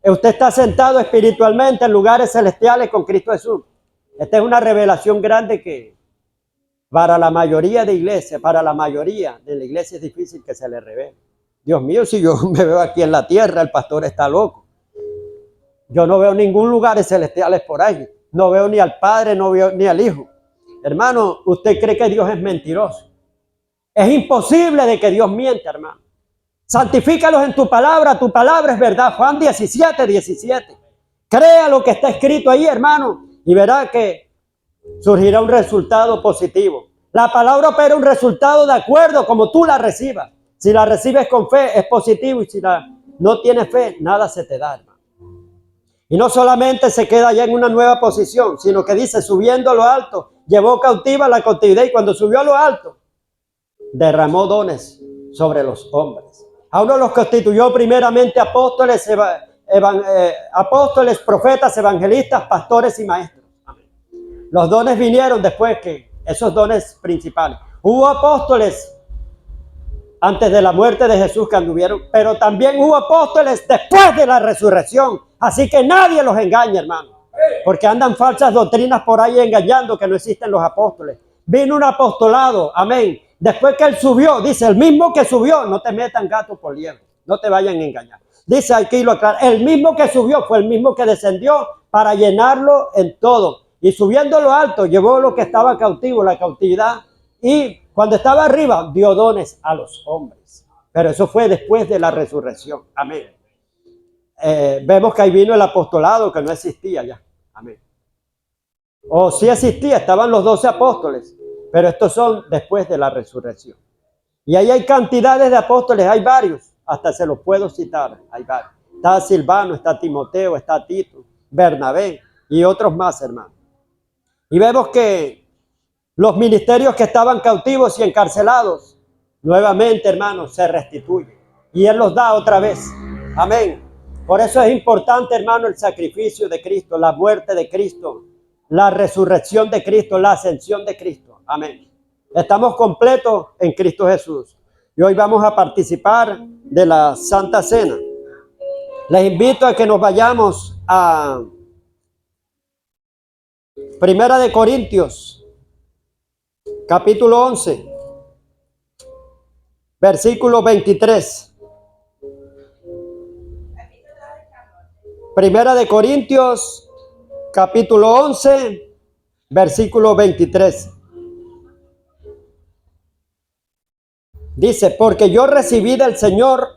Usted está sentado espiritualmente en lugares celestiales con Cristo Jesús. Esta es una revelación grande que para la mayoría de iglesias, para la mayoría de la iglesia es difícil que se le revele. Dios mío, si yo me veo aquí en la tierra, el pastor está loco. Yo no veo ningún lugar celestiales por ahí. No veo ni al Padre, no veo ni al Hijo. Hermano, ¿usted cree que Dios es mentiroso? Es imposible de que Dios miente, hermano. Santifícalos en tu palabra es verdad. Juan 17:17. Crea lo que está escrito ahí, hermano, y verá que surgirá un resultado positivo. La palabra opera un resultado de acuerdo como tú la recibas. Si la recibes con fe, es positivo, y si no tienes fe, nada se te da, hermano. Y no solamente se queda ya en una nueva posición, sino que dice, subiendo a lo alto, llevó cautiva la cautividad, y cuando subió a lo alto, derramó dones sobre los hombres. A uno los constituyó primeramente apóstoles, profetas, evangelistas, pastores y maestros. Amén. Los dones vinieron después que esos dones principales. Hubo apóstoles antes de la muerte de Jesús que anduvieron, pero también hubo apóstoles después de la resurrección. Así que nadie los engaña, hermano, porque andan falsas doctrinas por ahí engañando que no existen los apóstoles. Vino un apostolado, amén. Después que él subió, dice, el mismo que subió, no te metan gato por liebre, no te vayan a engañar. Dice aquí lo aclara, el mismo que subió fue el mismo que descendió para llenarlo en todo. Y subiendo lo alto, llevó lo que estaba cautivo, la cautividad, y cuando estaba arriba, dio dones a los hombres. Pero eso fue después de la resurrección. Amén. Vemos que ahí vino el apostolado que no existía ya. Amén. O sí existía, estaban los 12 apóstoles. Pero estos son después de la resurrección. Y ahí hay cantidades de apóstoles, hay varios, hasta se los puedo citar, hay varios. Está Silvano, está Timoteo, está Tito, Bernabé y otros más, hermano. Y vemos que los ministerios que estaban cautivos y encarcelados, nuevamente, hermano, se restituyen. Y Él los da otra vez. Amén. Por eso es importante, hermano, el sacrificio de Cristo, la muerte de Cristo, la resurrección de Cristo, la ascensión de Cristo. Amén. Estamos completos en Cristo Jesús. Y hoy vamos a participar de la Santa Cena. Les invito a que nos vayamos a Primera de Corintios, capítulo 11, versículo 23. Primera de Corintios, capítulo 11, versículo 23. Dice, porque yo recibí del Señor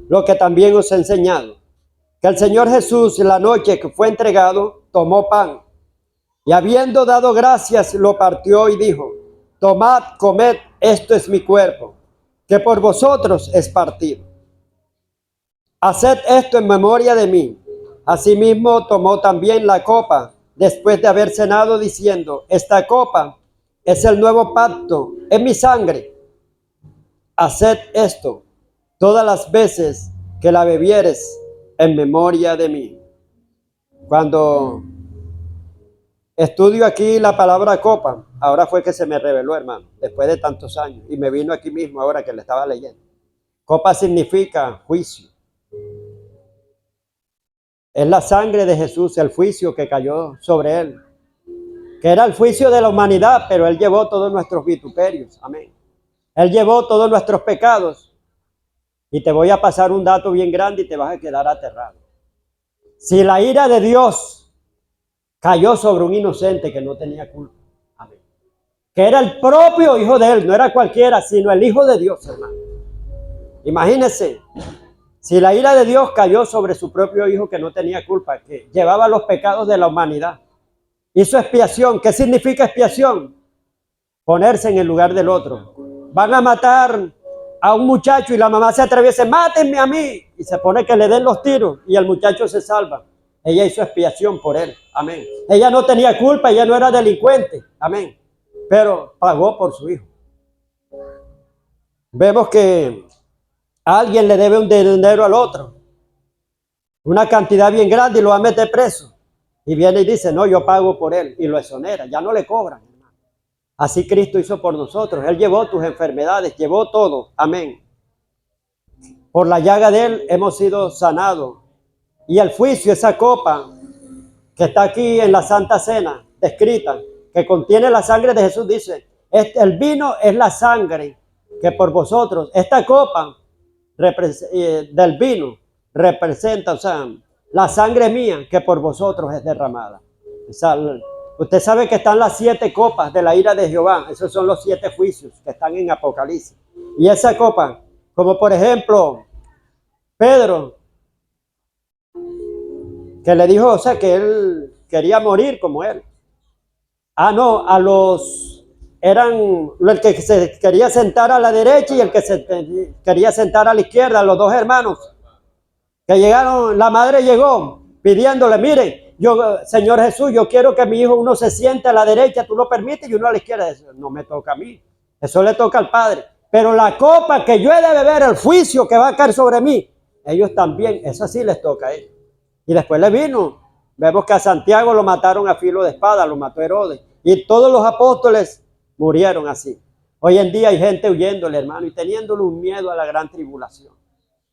lo que también os he enseñado, que el Señor Jesús, la noche que fue entregado, tomó pan, y habiendo dado gracias, lo partió y dijo, tomad, comed, esto es mi cuerpo, que por vosotros es partido. Haced esto en memoria de mí. Asimismo tomó también la copa, después de haber cenado, diciendo, esta copa es el nuevo pacto en mi sangre. Haced esto todas las veces que la bebieres en memoria de mí. Cuando estudio aquí la palabra copa, ahora fue que se me reveló, hermano, después de tantos años, y me vino aquí mismo ahora que le estaba leyendo. Copa significa juicio. Es la sangre de Jesús, el juicio que cayó sobre él, que era el juicio de la humanidad, pero él llevó todos nuestros vituperios. Amén. Él llevó todos nuestros pecados. Y te voy a pasar un dato bien grande y te vas a quedar aterrado. Si la ira de Dios cayó sobre un inocente que no tenía culpa, amén, que era el propio hijo de él, no era cualquiera, sino el hijo de Dios, hermano. Imagínense, si la ira de Dios cayó sobre su propio hijo que no tenía culpa, que llevaba los pecados de la humanidad, hizo expiación. ¿Qué significa expiación? Ponerse en el lugar del otro. Van a matar a un muchacho y la mamá se atreve y dice, mátenme a mí, y se pone que le den los tiros y el muchacho se salva. Ella hizo expiación por él, amén. Ella no tenía culpa, ella no era delincuente, amén, pero pagó por su hijo. Vemos que alguien le debe un dinero al otro, una cantidad bien grande, y lo va a meter preso, y viene y dice, no, yo pago por él, y lo exonera, ya no le cobran. Así Cristo hizo por nosotros. Él llevó tus enfermedades, llevó todo. Amén. Por la llaga de él hemos sido sanados. Y el juicio, esa copa que está aquí en la Santa Cena, descrita, que contiene la sangre de Jesús, dice, el vino es la sangre que por vosotros, esta copa del vino representa, o sea, la sangre mía que por vosotros es derramada. O sea, usted sabe que están las 7 copas de la ira de Jehová. Esos son los 7 juicios que están en Apocalipsis. Y esa copa, como por ejemplo, Pedro, que le dijo, o sea, que él quería morir como él. No, eran el que se quería sentar a la derecha y el que se quería sentar a la izquierda, los dos hermanos, que llegaron, la madre llegó pidiéndole, miren, yo, Señor Jesús, yo quiero que mi hijo uno se siente a la derecha, tú lo permites, y uno a la izquierda. Eso no me toca a mí, eso le toca al Padre. Pero la copa que yo he de beber, el juicio que va a caer sobre mí, ellos también, eso sí les toca a ellos. Y después le vino, vemos que a Santiago lo mataron a filo de espada, lo mató Herodes, y todos los apóstoles murieron así. Hoy en día hay gente huyéndole, hermano, y teniéndole un miedo a la gran tribulación.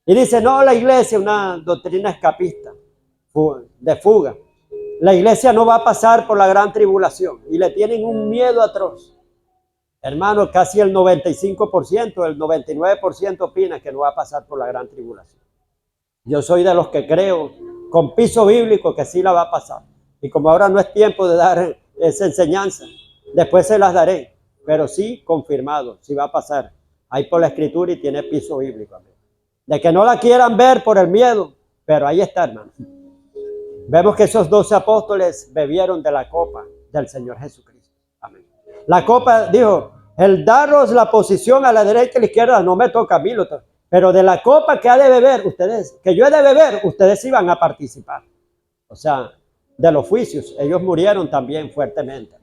Y dice, no, la iglesia es una doctrina escapista, de fuga. La iglesia no va a pasar por la gran tribulación y le tienen un miedo atroz. Hermano, casi el 95%, el 99% opina que no va a pasar por la gran tribulación. Yo soy de los que creo, con piso bíblico, que sí la va a pasar. Y como ahora no es tiempo de dar esa enseñanza, después se las daré, pero sí confirmado, sí va a pasar. Ahí por la escritura y tiene piso bíblico. De que no la quieran ver por el miedo, pero ahí está, hermano. Vemos que esos 12 apóstoles bebieron de la copa del Señor Jesucristo. Amén. La copa, dijo, el daros la posición a la derecha y a la izquierda no me toca a mí, pero de la copa que ha de beber ustedes, que yo he de beber, ustedes sí van a participar. O sea, de los juicios, ellos murieron también fuertemente.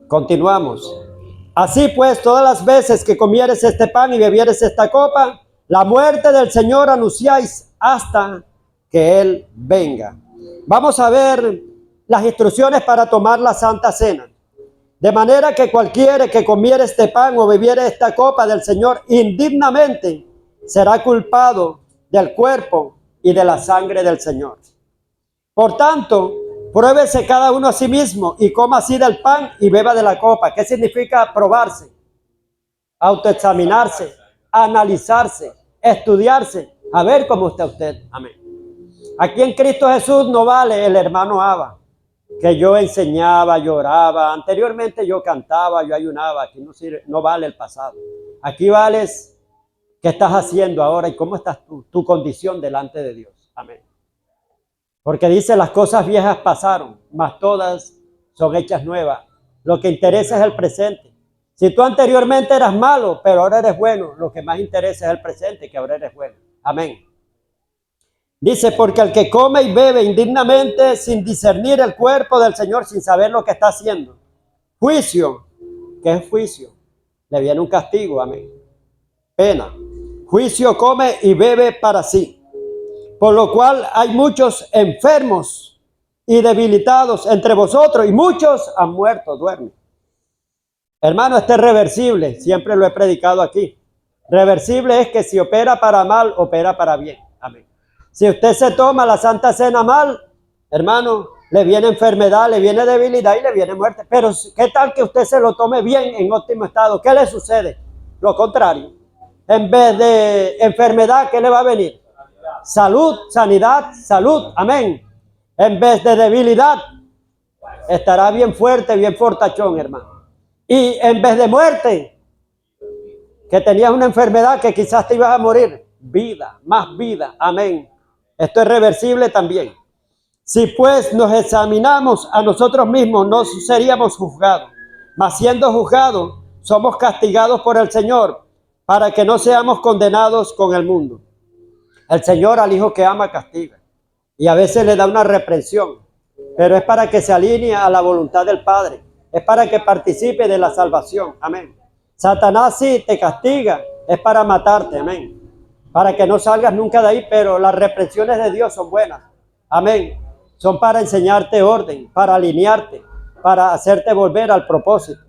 Continuamos. Así pues, todas las veces que comieres este pan y bebieres esta copa, la muerte del Señor anunciáis hasta que Él venga. Vamos a ver las instrucciones para tomar la Santa Cena. De manera que cualquiera que comiere este pan o bebiere esta copa del Señor indignamente será culpado del cuerpo y de la sangre del Señor. Por tanto, pruébese cada uno a sí mismo y coma así del pan y beba de la copa. ¿Qué significa probarse? Autoexaminarse, analizarse, estudiarse, a ver cómo está usted. Amén. Aquí en Cristo Jesús no vale el hermano Abba. que yo enseñaba, lloraba. Anteriormente yo cantaba, yo ayunaba. Aquí no vale el pasado. Aquí vales qué estás haciendo ahora y cómo estás tu condición delante de Dios. Amén. Porque dice, las cosas viejas pasaron, mas todas son hechas nuevas. Lo que interesa es el presente. Si tú anteriormente eras malo, pero ahora eres bueno, lo que más interesa es el presente, que ahora eres bueno. Amén. Dice, porque el que come y bebe indignamente sin discernir el cuerpo del Señor, sin saber lo que está haciendo. Juicio. ¿Qué es juicio? Le viene un castigo, amén. Pena. Juicio come y bebe para sí. Por lo cual hay muchos enfermos y debilitados entre vosotros y muchos han muerto, duermen. Hermano, este es reversible, siempre lo he predicado aquí. Reversible es que si opera para mal, opera para bien. Amén. Si usted se toma la Santa Cena mal, hermano, le viene enfermedad, le viene debilidad y le viene muerte. Pero ¿qué tal que usted se lo tome bien, en óptimo estado? ¿Qué le sucede? Lo contrario. En vez de enfermedad, ¿qué le va a venir? Salud, sanidad, salud. Amén. En vez de debilidad, estará bien fuerte, bien fortachón, hermano. Y en vez de muerte, que tenías una enfermedad que quizás te ibas a morir, vida, más vida. Amén. Esto es reversible también. Si pues nos examinamos a nosotros mismos, no seríamos juzgados. Mas siendo juzgados, somos castigados por el Señor, para que no seamos condenados con el mundo. El Señor al hijo que ama castiga. Y a veces le da una reprensión. Pero es para que se alinee a la voluntad del Padre. Es para que participe de la salvación. Amén. Satanás sí te castiga. Es para matarte. Amén. Para que no salgas nunca de ahí. Pero las reprensiones de Dios son buenas. Amén. Son para enseñarte orden. Para alinearte. Para hacerte volver al propósito.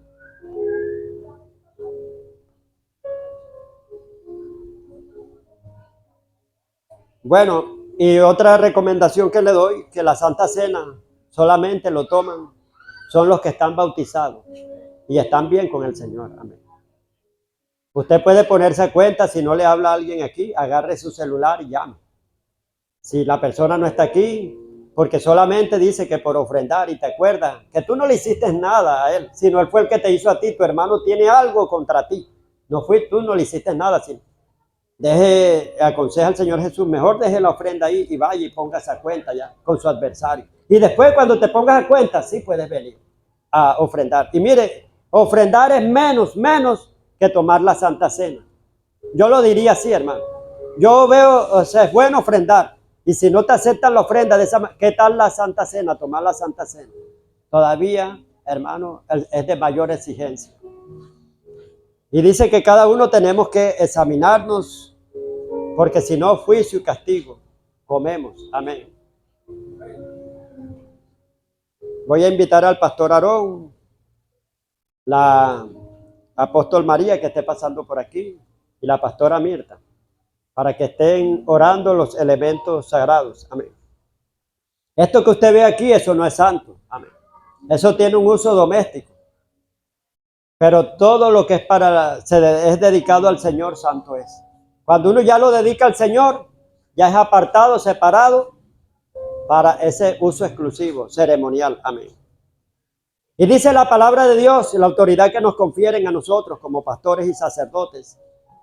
Bueno, y otra recomendación que le doy, que la Santa Cena solamente lo toman son los que están bautizados y están bien con el Señor. Amén. Usted puede ponerse a cuenta, si no le habla a alguien aquí, agarre su celular y llame. Si la persona no está aquí, porque solamente dice que por ofrendar, y te acuerdas que tú no le hiciste nada a él, sino él fue el que te hizo a ti. Tu hermano tiene algo contra ti. No fui tú, no le hiciste nada, sino aconseja al Señor Jesús, mejor deje la ofrenda ahí y vaya y póngase a cuenta ya con su adversario. Y después cuando te pongas a cuenta, sí puedes venir a ofrendar. Y mire, ofrendar es menos que tomar la Santa Cena. Yo lo diría así, hermano. Yo veo, o sea, es bueno ofrendar. Y si no te aceptan la ofrenda, ¿qué tal la Santa Cena? Tomar la Santa Cena. Todavía, hermano, es de mayor exigencia. Y dice que cada uno tenemos que examinarnos, porque si no, juicio y castigo comemos. Amén. Voy a invitar al pastor Aarón, la apóstol María que esté pasando por aquí y la pastora Mirta, para que estén orando los elementos sagrados. Amén. Esto que usted ve aquí, eso no es santo. Amén. Eso tiene un uso doméstico. Pero todo lo que es es dedicado al Señor, santo es. Cuando uno ya lo dedica al Señor, ya es apartado, separado para ese uso exclusivo, ceremonial. Amén. Y dice la palabra de Dios, la autoridad que nos confieren a nosotros como pastores y sacerdotes,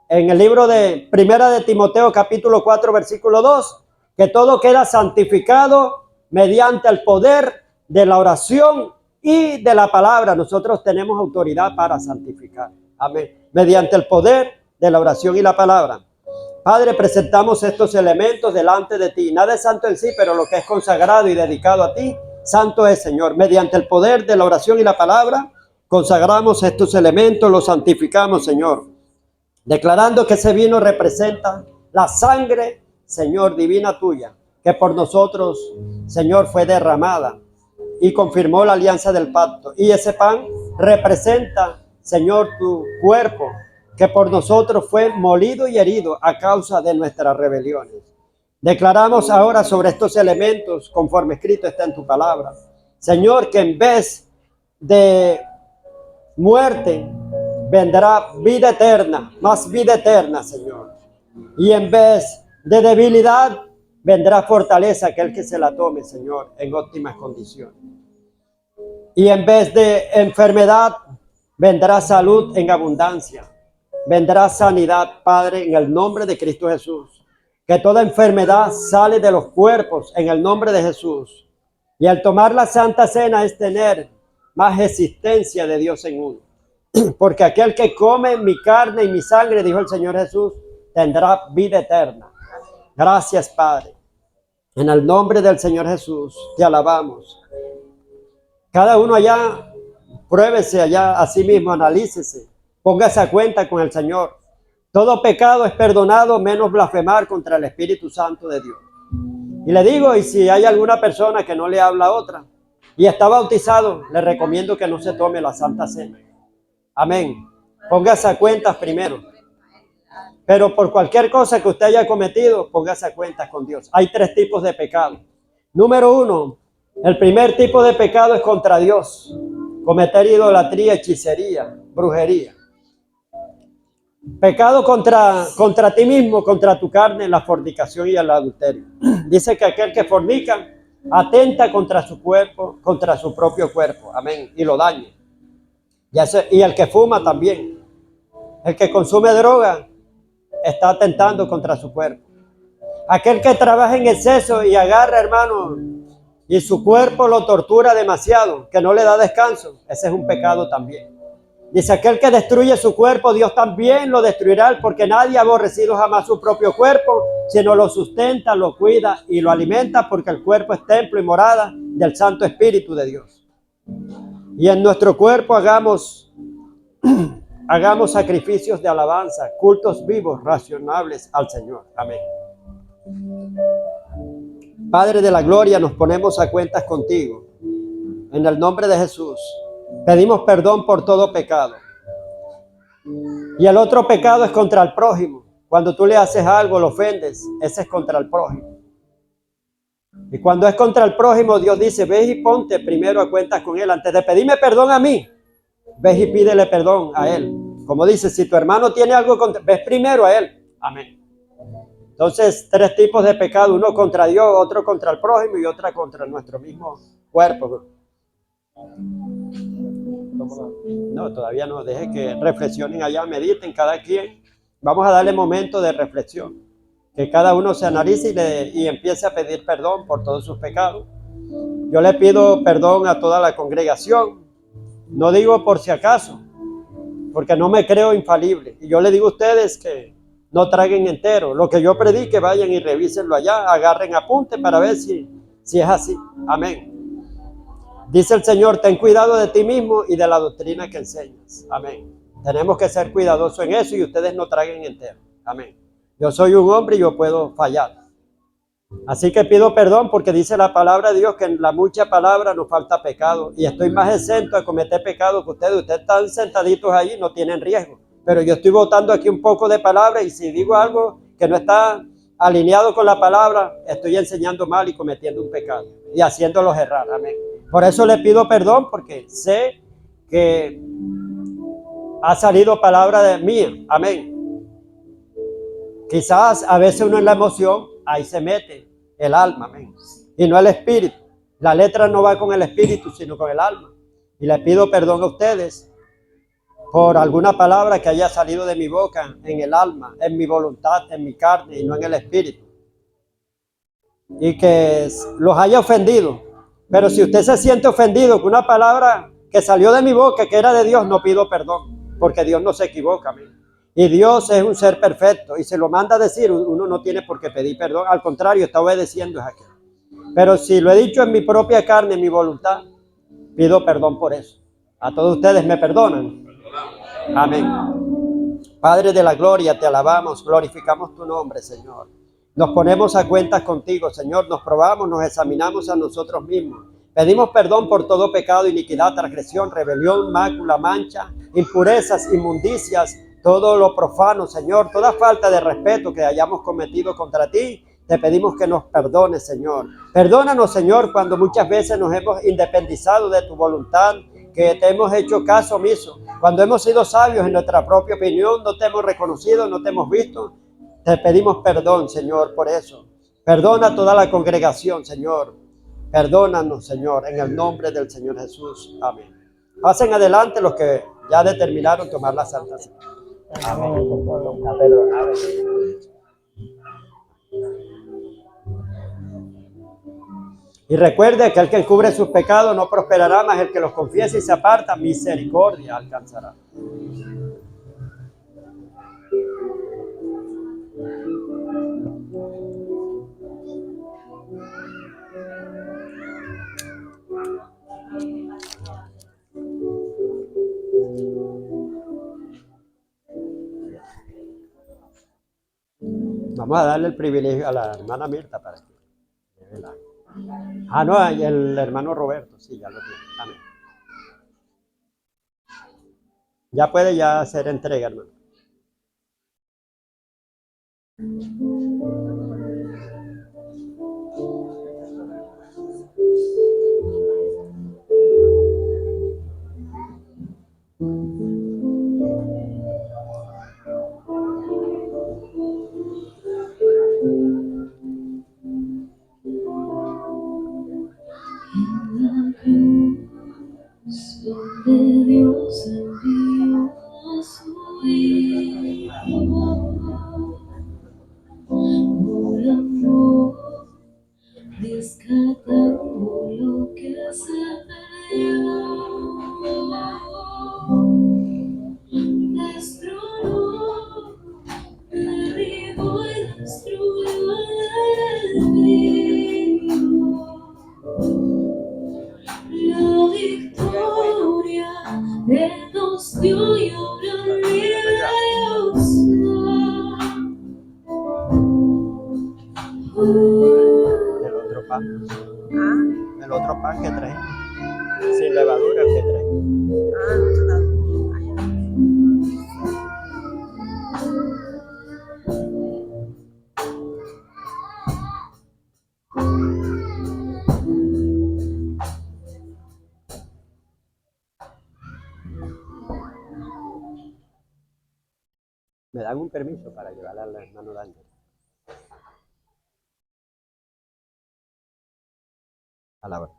en el libro de Primera de Timoteo, capítulo 4, versículo 2, que todo queda santificado mediante el poder de la oración y de la palabra. Nosotros tenemos autoridad para santificar. Amén. Mediante el poder de la oración y la palabra. Padre, presentamos estos elementos delante de ti. Nada es santo en sí, pero lo que es consagrado y dedicado a ti, santo es, Señor. Mediante el poder de la oración y la palabra, consagramos estos elementos, los santificamos, Señor. Declarando que ese vino representa la sangre, Señor, divina tuya, que por nosotros, Señor, fue derramada y confirmó la alianza del pacto. Y ese pan representa, Señor, tu cuerpo, que por nosotros fue molido y herido a causa de nuestras rebeliones. Declaramos ahora sobre estos elementos, conforme escrito está en tu palabra, Señor, que en vez de muerte vendrá vida eterna, más vida eterna, Señor. Y en vez de debilidad vendrá fortaleza, aquel que se la tome, Señor, en óptimas condiciones. Y en vez de enfermedad, vendrá salud en abundancia. Vendrá sanidad, Padre, en el nombre de Cristo Jesús. Que toda enfermedad sale de los cuerpos en el nombre de Jesús. Y al tomar la Santa Cena es tener más existencia de Dios en uno. Porque aquel que come mi carne y mi sangre, dijo el Señor Jesús, tendrá vida eterna. Gracias, Padre. En el nombre del Señor Jesús, te alabamos. Cada uno allá, pruébese allá a sí mismo, analícese, póngase a cuenta con el Señor. Todo pecado es perdonado, menos blasfemar contra el Espíritu Santo de Dios. Y le digo, y si hay alguna persona que no le habla a otra y está bautizado, le recomiendo que no se tome la Santa Cena. Amén. Póngase a cuentas primero. Pero por cualquier cosa que usted haya cometido, póngase a cuentas con Dios. Hay 3 tipos de pecado. Número 1, el primer tipo de pecado es contra Dios. Cometer idolatría, hechicería, brujería. Pecado contra ti mismo, contra tu carne, la fornicación y el adulterio. Dice que aquel que fornica atenta contra su cuerpo, contra su propio cuerpo. Amén. Y lo daña. Y el que fuma también. El que consume droga está atentando contra su cuerpo. Aquel que trabaja en exceso y agarra, hermano, y su cuerpo lo tortura demasiado, que no le da descanso, ese es un pecado también. Dice, aquel que destruye su cuerpo, Dios también lo destruirá, porque nadie ha aborrecido jamás su propio cuerpo, sino lo sustenta, lo cuida y lo alimenta, porque el cuerpo es templo y morada del Santo Espíritu de Dios. Y en nuestro cuerpo hagamos sacrificios de alabanza, cultos vivos, racionables al Señor. Amén. Padre de la gloria, nos ponemos a cuentas contigo. En el nombre de Jesús, pedimos perdón por todo pecado. Y el otro pecado es contra el prójimo. Cuando tú le haces algo, lo ofendes, ese es contra el prójimo. Y cuando es contra el prójimo, Dios dice, ve y ponte primero a cuentas con él. Antes de pedirme perdón a mí, ves y pídele perdón a él. Como dice, si tu hermano tiene algo contra, ves primero a él. Amén. Entonces, 3 tipos de pecado, uno contra Dios, otro contra el prójimo y otra contra nuestro mismo cuerpo. No, todavía no, deje que reflexionen allá, mediten cada quien. Vamos a darle momento de reflexión. Que cada uno se analice y empiece a pedir perdón por todos sus pecados. Yo le pido perdón a toda la congregación. No digo por si acaso, porque no me creo infalible. Y yo le digo a ustedes que no traguen entero. Lo que yo predique, vayan y revísenlo allá, agarren apunte para ver si es así. Amén. Dice el Señor, ten cuidado de ti mismo y de la doctrina que enseñas. Amén. Tenemos que ser cuidadosos en eso y ustedes no traguen entero. Amén. Yo soy un hombre y yo puedo fallar. Así que pido perdón porque dice la palabra de Dios que en la mucha palabra nos falta pecado. Y estoy más exento de cometer pecado que ustedes. Ustedes están sentaditos ahí, no tienen riesgo. Pero yo estoy botando aquí un poco de palabra y si digo algo que no está alineado con la palabra, estoy enseñando mal y cometiendo un pecado y haciéndolos errar. Amén. Por eso le pido perdón porque sé que ha salido palabra de mía. Amén. Quizás a veces uno en la emoción, ahí se mete el alma, amén, y no el espíritu. La letra no va con el espíritu, sino con el alma. Y le pido perdón a ustedes por alguna palabra que haya salido de mi boca, en el alma, en mi voluntad, en mi carne, y no en el espíritu. Y que los haya ofendido. Pero si usted se siente ofendido con una palabra que salió de mi boca, que era de Dios, no pido perdón, porque Dios no se equivoca, amén. Y Dios es un ser perfecto y se lo manda a decir, uno no tiene por qué pedir perdón, al contrario, está obedeciendo a aquel. Pero si lo he dicho en mi propia carne, en mi voluntad, pido perdón por eso. A todos ustedes me perdonan. Amén. Padre de la gloria, te alabamos, glorificamos tu nombre, Señor. Nos ponemos a cuentas contigo, Señor, nos probamos, nos examinamos a nosotros mismos. Pedimos perdón por todo pecado, iniquidad, transgresión, rebelión, mácula, mancha, impurezas, inmundicias, todo lo profano, Señor, toda falta de respeto que hayamos cometido contra ti, te pedimos que nos perdones, Señor. Perdónanos, Señor, cuando muchas veces nos hemos independizado de tu voluntad, que te hemos hecho caso omiso. Cuando hemos sido sabios en nuestra propia opinión, no te hemos reconocido, no te hemos visto. Te pedimos perdón, Señor, por eso. Perdona a toda la congregación, Señor. Perdónanos, Señor, en el nombre del Señor Jesús. Amén. Pasen adelante los que ya determinaron tomar la Santa Cena. Amén. Y recuerde que el que encubre sus pecados no prosperará, mas el que los confiese y se aparta, misericordia alcanzará. Vamos a darle el privilegio a la hermana Mirta para que lleve la... Ah, no, y el hermano Roberto, sí, ya lo tiene. Amén. Ya puede ya hacer entrega, hermano. Donde Dios envió a su Hijo por amor, rescatando lo que se perdió. Destronó, derribó y destruyó el enemigo. La victoria Él nos dio y ahora libre El otro pan. El otro pan que trae. Sin levadura que trae. Me dan un permiso para llevarla al hermano Daniel. A la hora.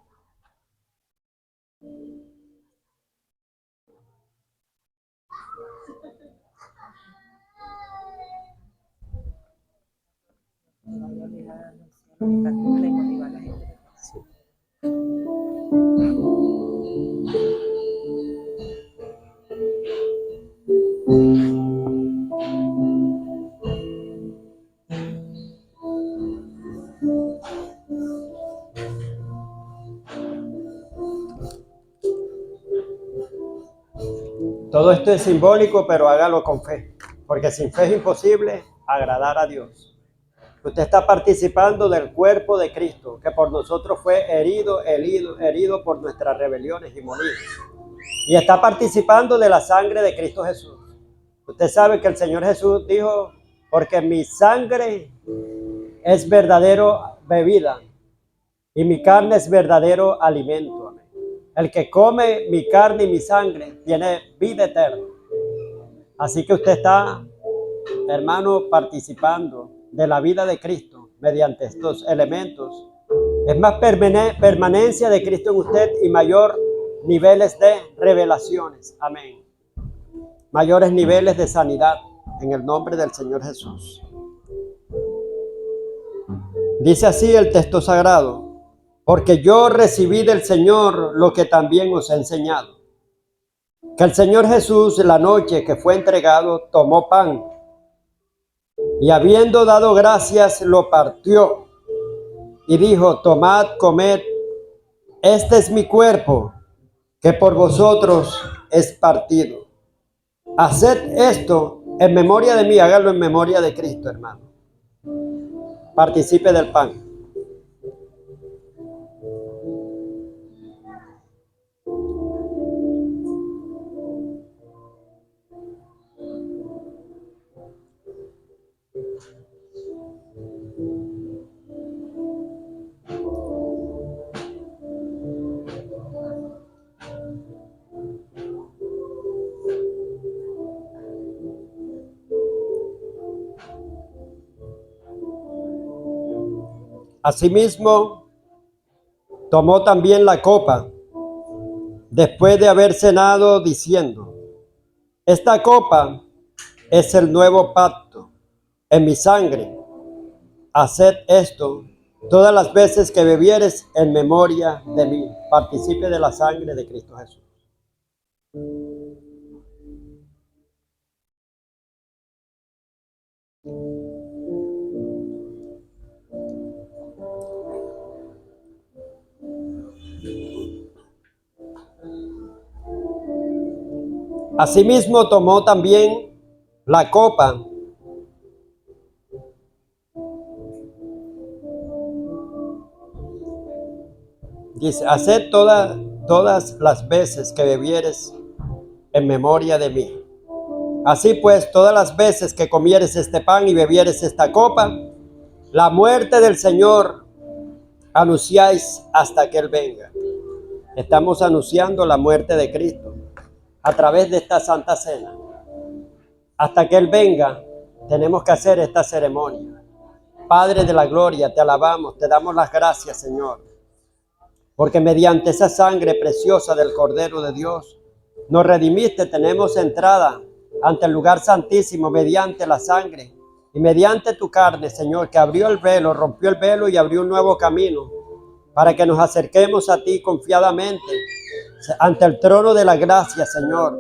Sí. Todo esto es simbólico, pero hágalo con fe, porque sin fe es imposible agradar a Dios. Usted está participando del cuerpo de Cristo, que por nosotros fue herido por nuestras rebeliones y molido. Y está participando de la sangre de Cristo Jesús. Usted sabe que el Señor Jesús dijo, porque mi sangre es verdadero bebida y mi carne es verdadero alimento. Amén. El que come mi carne y mi sangre tiene vida eterna. Así que usted está, hermano, participando de la vida de Cristo mediante estos elementos. Es más permanencia de Cristo en usted y mayor niveles de revelaciones. Amén. Mayores niveles de sanidad en el nombre del Señor Jesús. Dice así el texto sagrado: porque yo recibí del Señor lo que también os he enseñado, que el Señor Jesús, la noche que fue entregado, tomó pan y habiendo dado gracias, lo partió y dijo: tomad, comed, este es mi cuerpo, que por vosotros es partido. Haced esto en memoria de mí, háganlo en memoria de Cristo, hermano. Participe del pan. Asimismo, tomó también la copa después de haber cenado, diciendo: esta copa es el nuevo pacto en mi sangre. Haced esto todas las veces que bebieres en memoria de mí. Participe de la sangre de Cristo Jesús. Asimismo tomó también la copa dice: haced todas las veces que bebieres en memoria de mí. Así pues, todas las veces que comieres este pan y bebieres esta copa, la muerte del Señor anunciáis hasta que Él venga. Estamos anunciando la muerte de Cristo a través de esta Santa Cena. Hasta que Él venga, tenemos que hacer esta ceremonia. Padre de la gloria, te alabamos, te damos las gracias, Señor, porque mediante esa sangre preciosa del Cordero de Dios, nos redimiste. Tenemos entrada ante el lugar santísimo mediante la sangre y mediante tu carne, Señor, que abrió el velo, rompió el velo y abrió un nuevo camino para que nos acerquemos a ti confiadamente ante el trono de la gracia, Señor.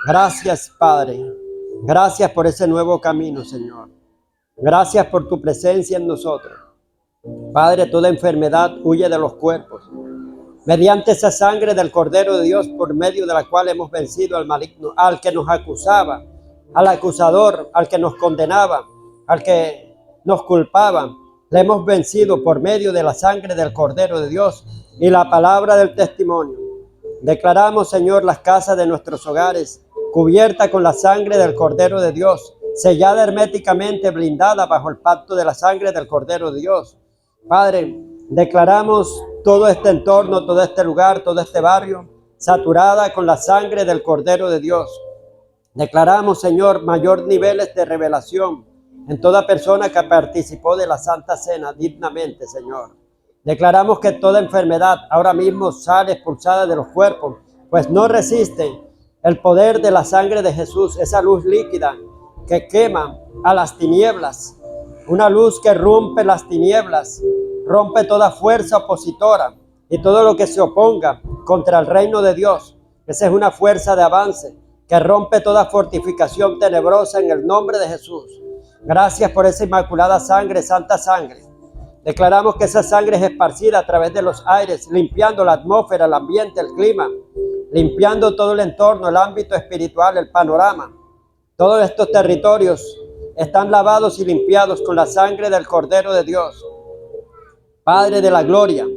Gracias, Padre. Gracias por ese nuevo camino, Señor. Gracias por tu presencia en nosotros. Padre, toda enfermedad huye de los cuerpos. Mediante esa sangre del Cordero de Dios, por medio de la cual hemos vencido al maligno, al que nos acusaba, al acusador, al que nos condenaba, al que nos culpaba. Le hemos vencido por medio de la sangre del Cordero de Dios y la palabra del testimonio. Declaramos, Señor, las casas de nuestros hogares cubierta con la sangre del Cordero de Dios, sellada herméticamente, blindada bajo el pacto de la sangre del Cordero de Dios. Padre, declaramos todo este entorno, todo este lugar, todo este barrio, saturada con la sangre del Cordero de Dios. Declaramos, Señor, mayor niveles de revelación en toda persona que participó de la Santa Cena dignamente, Señor. Declaramos que toda enfermedad ahora mismo sale expulsada de los cuerpos, pues no resiste el poder de la sangre de Jesús, esa luz líquida que quema a las tinieblas, una luz que rompe las tinieblas, rompe toda fuerza opositora y todo lo que se oponga contra el reino de Dios. Esa es una fuerza de avance que rompe toda fortificación tenebrosa en el nombre de Jesús. Gracias por esa inmaculada sangre, santa sangre. Declaramos que esa sangre es esparcida a través de los aires, limpiando la atmósfera, el ambiente, el clima, limpiando todo el entorno, el ámbito espiritual, el panorama. Todos estos territorios están lavados y limpiados con la sangre del Cordero de Dios. Padre de la gloria,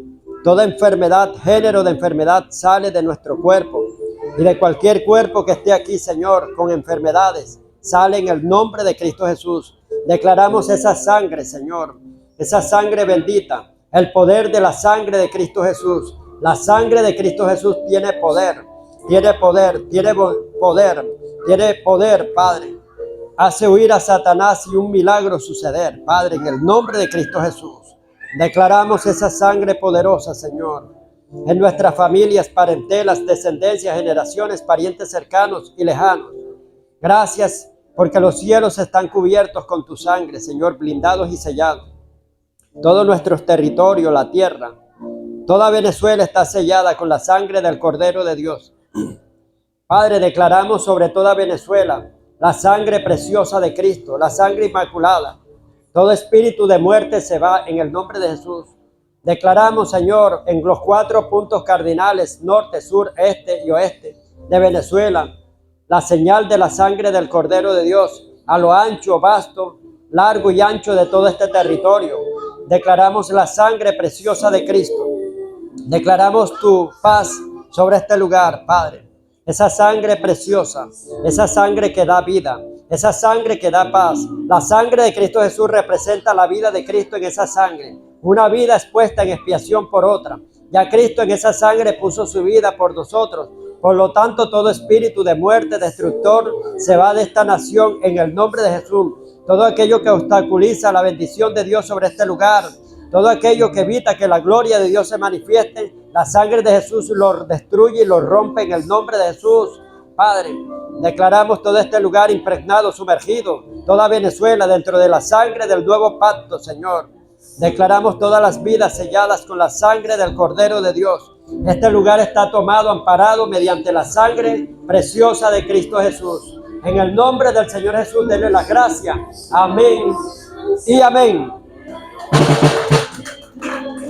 toda enfermedad, género de enfermedad sale de nuestro cuerpo y de cualquier cuerpo que esté aquí, Señor, con enfermedades, sale en el nombre de Cristo Jesús. Declaramos esa sangre, Señor, esa sangre bendita, el poder de la sangre de Cristo Jesús. La sangre de Cristo Jesús tiene poder, tiene poder, tiene poder, tiene poder, Padre. Hace huir a Satanás y un milagro suceder, Padre, en el nombre de Cristo Jesús. Declaramos esa sangre poderosa, Señor, en nuestras familias, parentelas, descendencias, generaciones, parientes cercanos y lejanos. Gracias porque los cielos están cubiertos con tu sangre, Señor, blindados y sellados. Todos nuestros territorios, la tierra, toda Venezuela está sellada con la sangre del Cordero de Dios. Padre, declaramos sobre toda Venezuela la sangre preciosa de Cristo, la sangre inmaculada. Todo espíritu de muerte se va en el nombre de Jesús. Declaramos, Señor, en los 4 puntos cardinales, norte, sur, este y oeste de Venezuela, la señal de la sangre del Cordero de Dios a lo ancho, vasto, largo y ancho de todo este territorio. Declaramos la sangre preciosa de Cristo. Declaramos tu paz sobre este lugar, Padre. Esa sangre preciosa, esa sangre que da vida, esa sangre que da paz. La sangre de Cristo Jesús representa la vida de Cristo en esa sangre. Una vida expuesta en expiación por otra. Ya Cristo en esa sangre puso su vida por nosotros. Por lo tanto, todo espíritu de muerte, destructor, se va de esta nación en el nombre de Jesús. Todo aquello que obstaculiza la bendición de Dios sobre este lugar, Todo aquello que evita que la gloria de Dios se manifieste, la sangre de Jesús lo destruye y lo rompe en el nombre de Jesús. Padre, declaramos todo este lugar impregnado, sumergido, toda Venezuela dentro de la sangre del nuevo pacto, Señor. Declaramos todas las vidas selladas con la sangre del Cordero de Dios. Este lugar está tomado, amparado mediante la sangre preciosa de Cristo Jesús. En el nombre del Señor Jesús, denle la gracia. Amén y amén.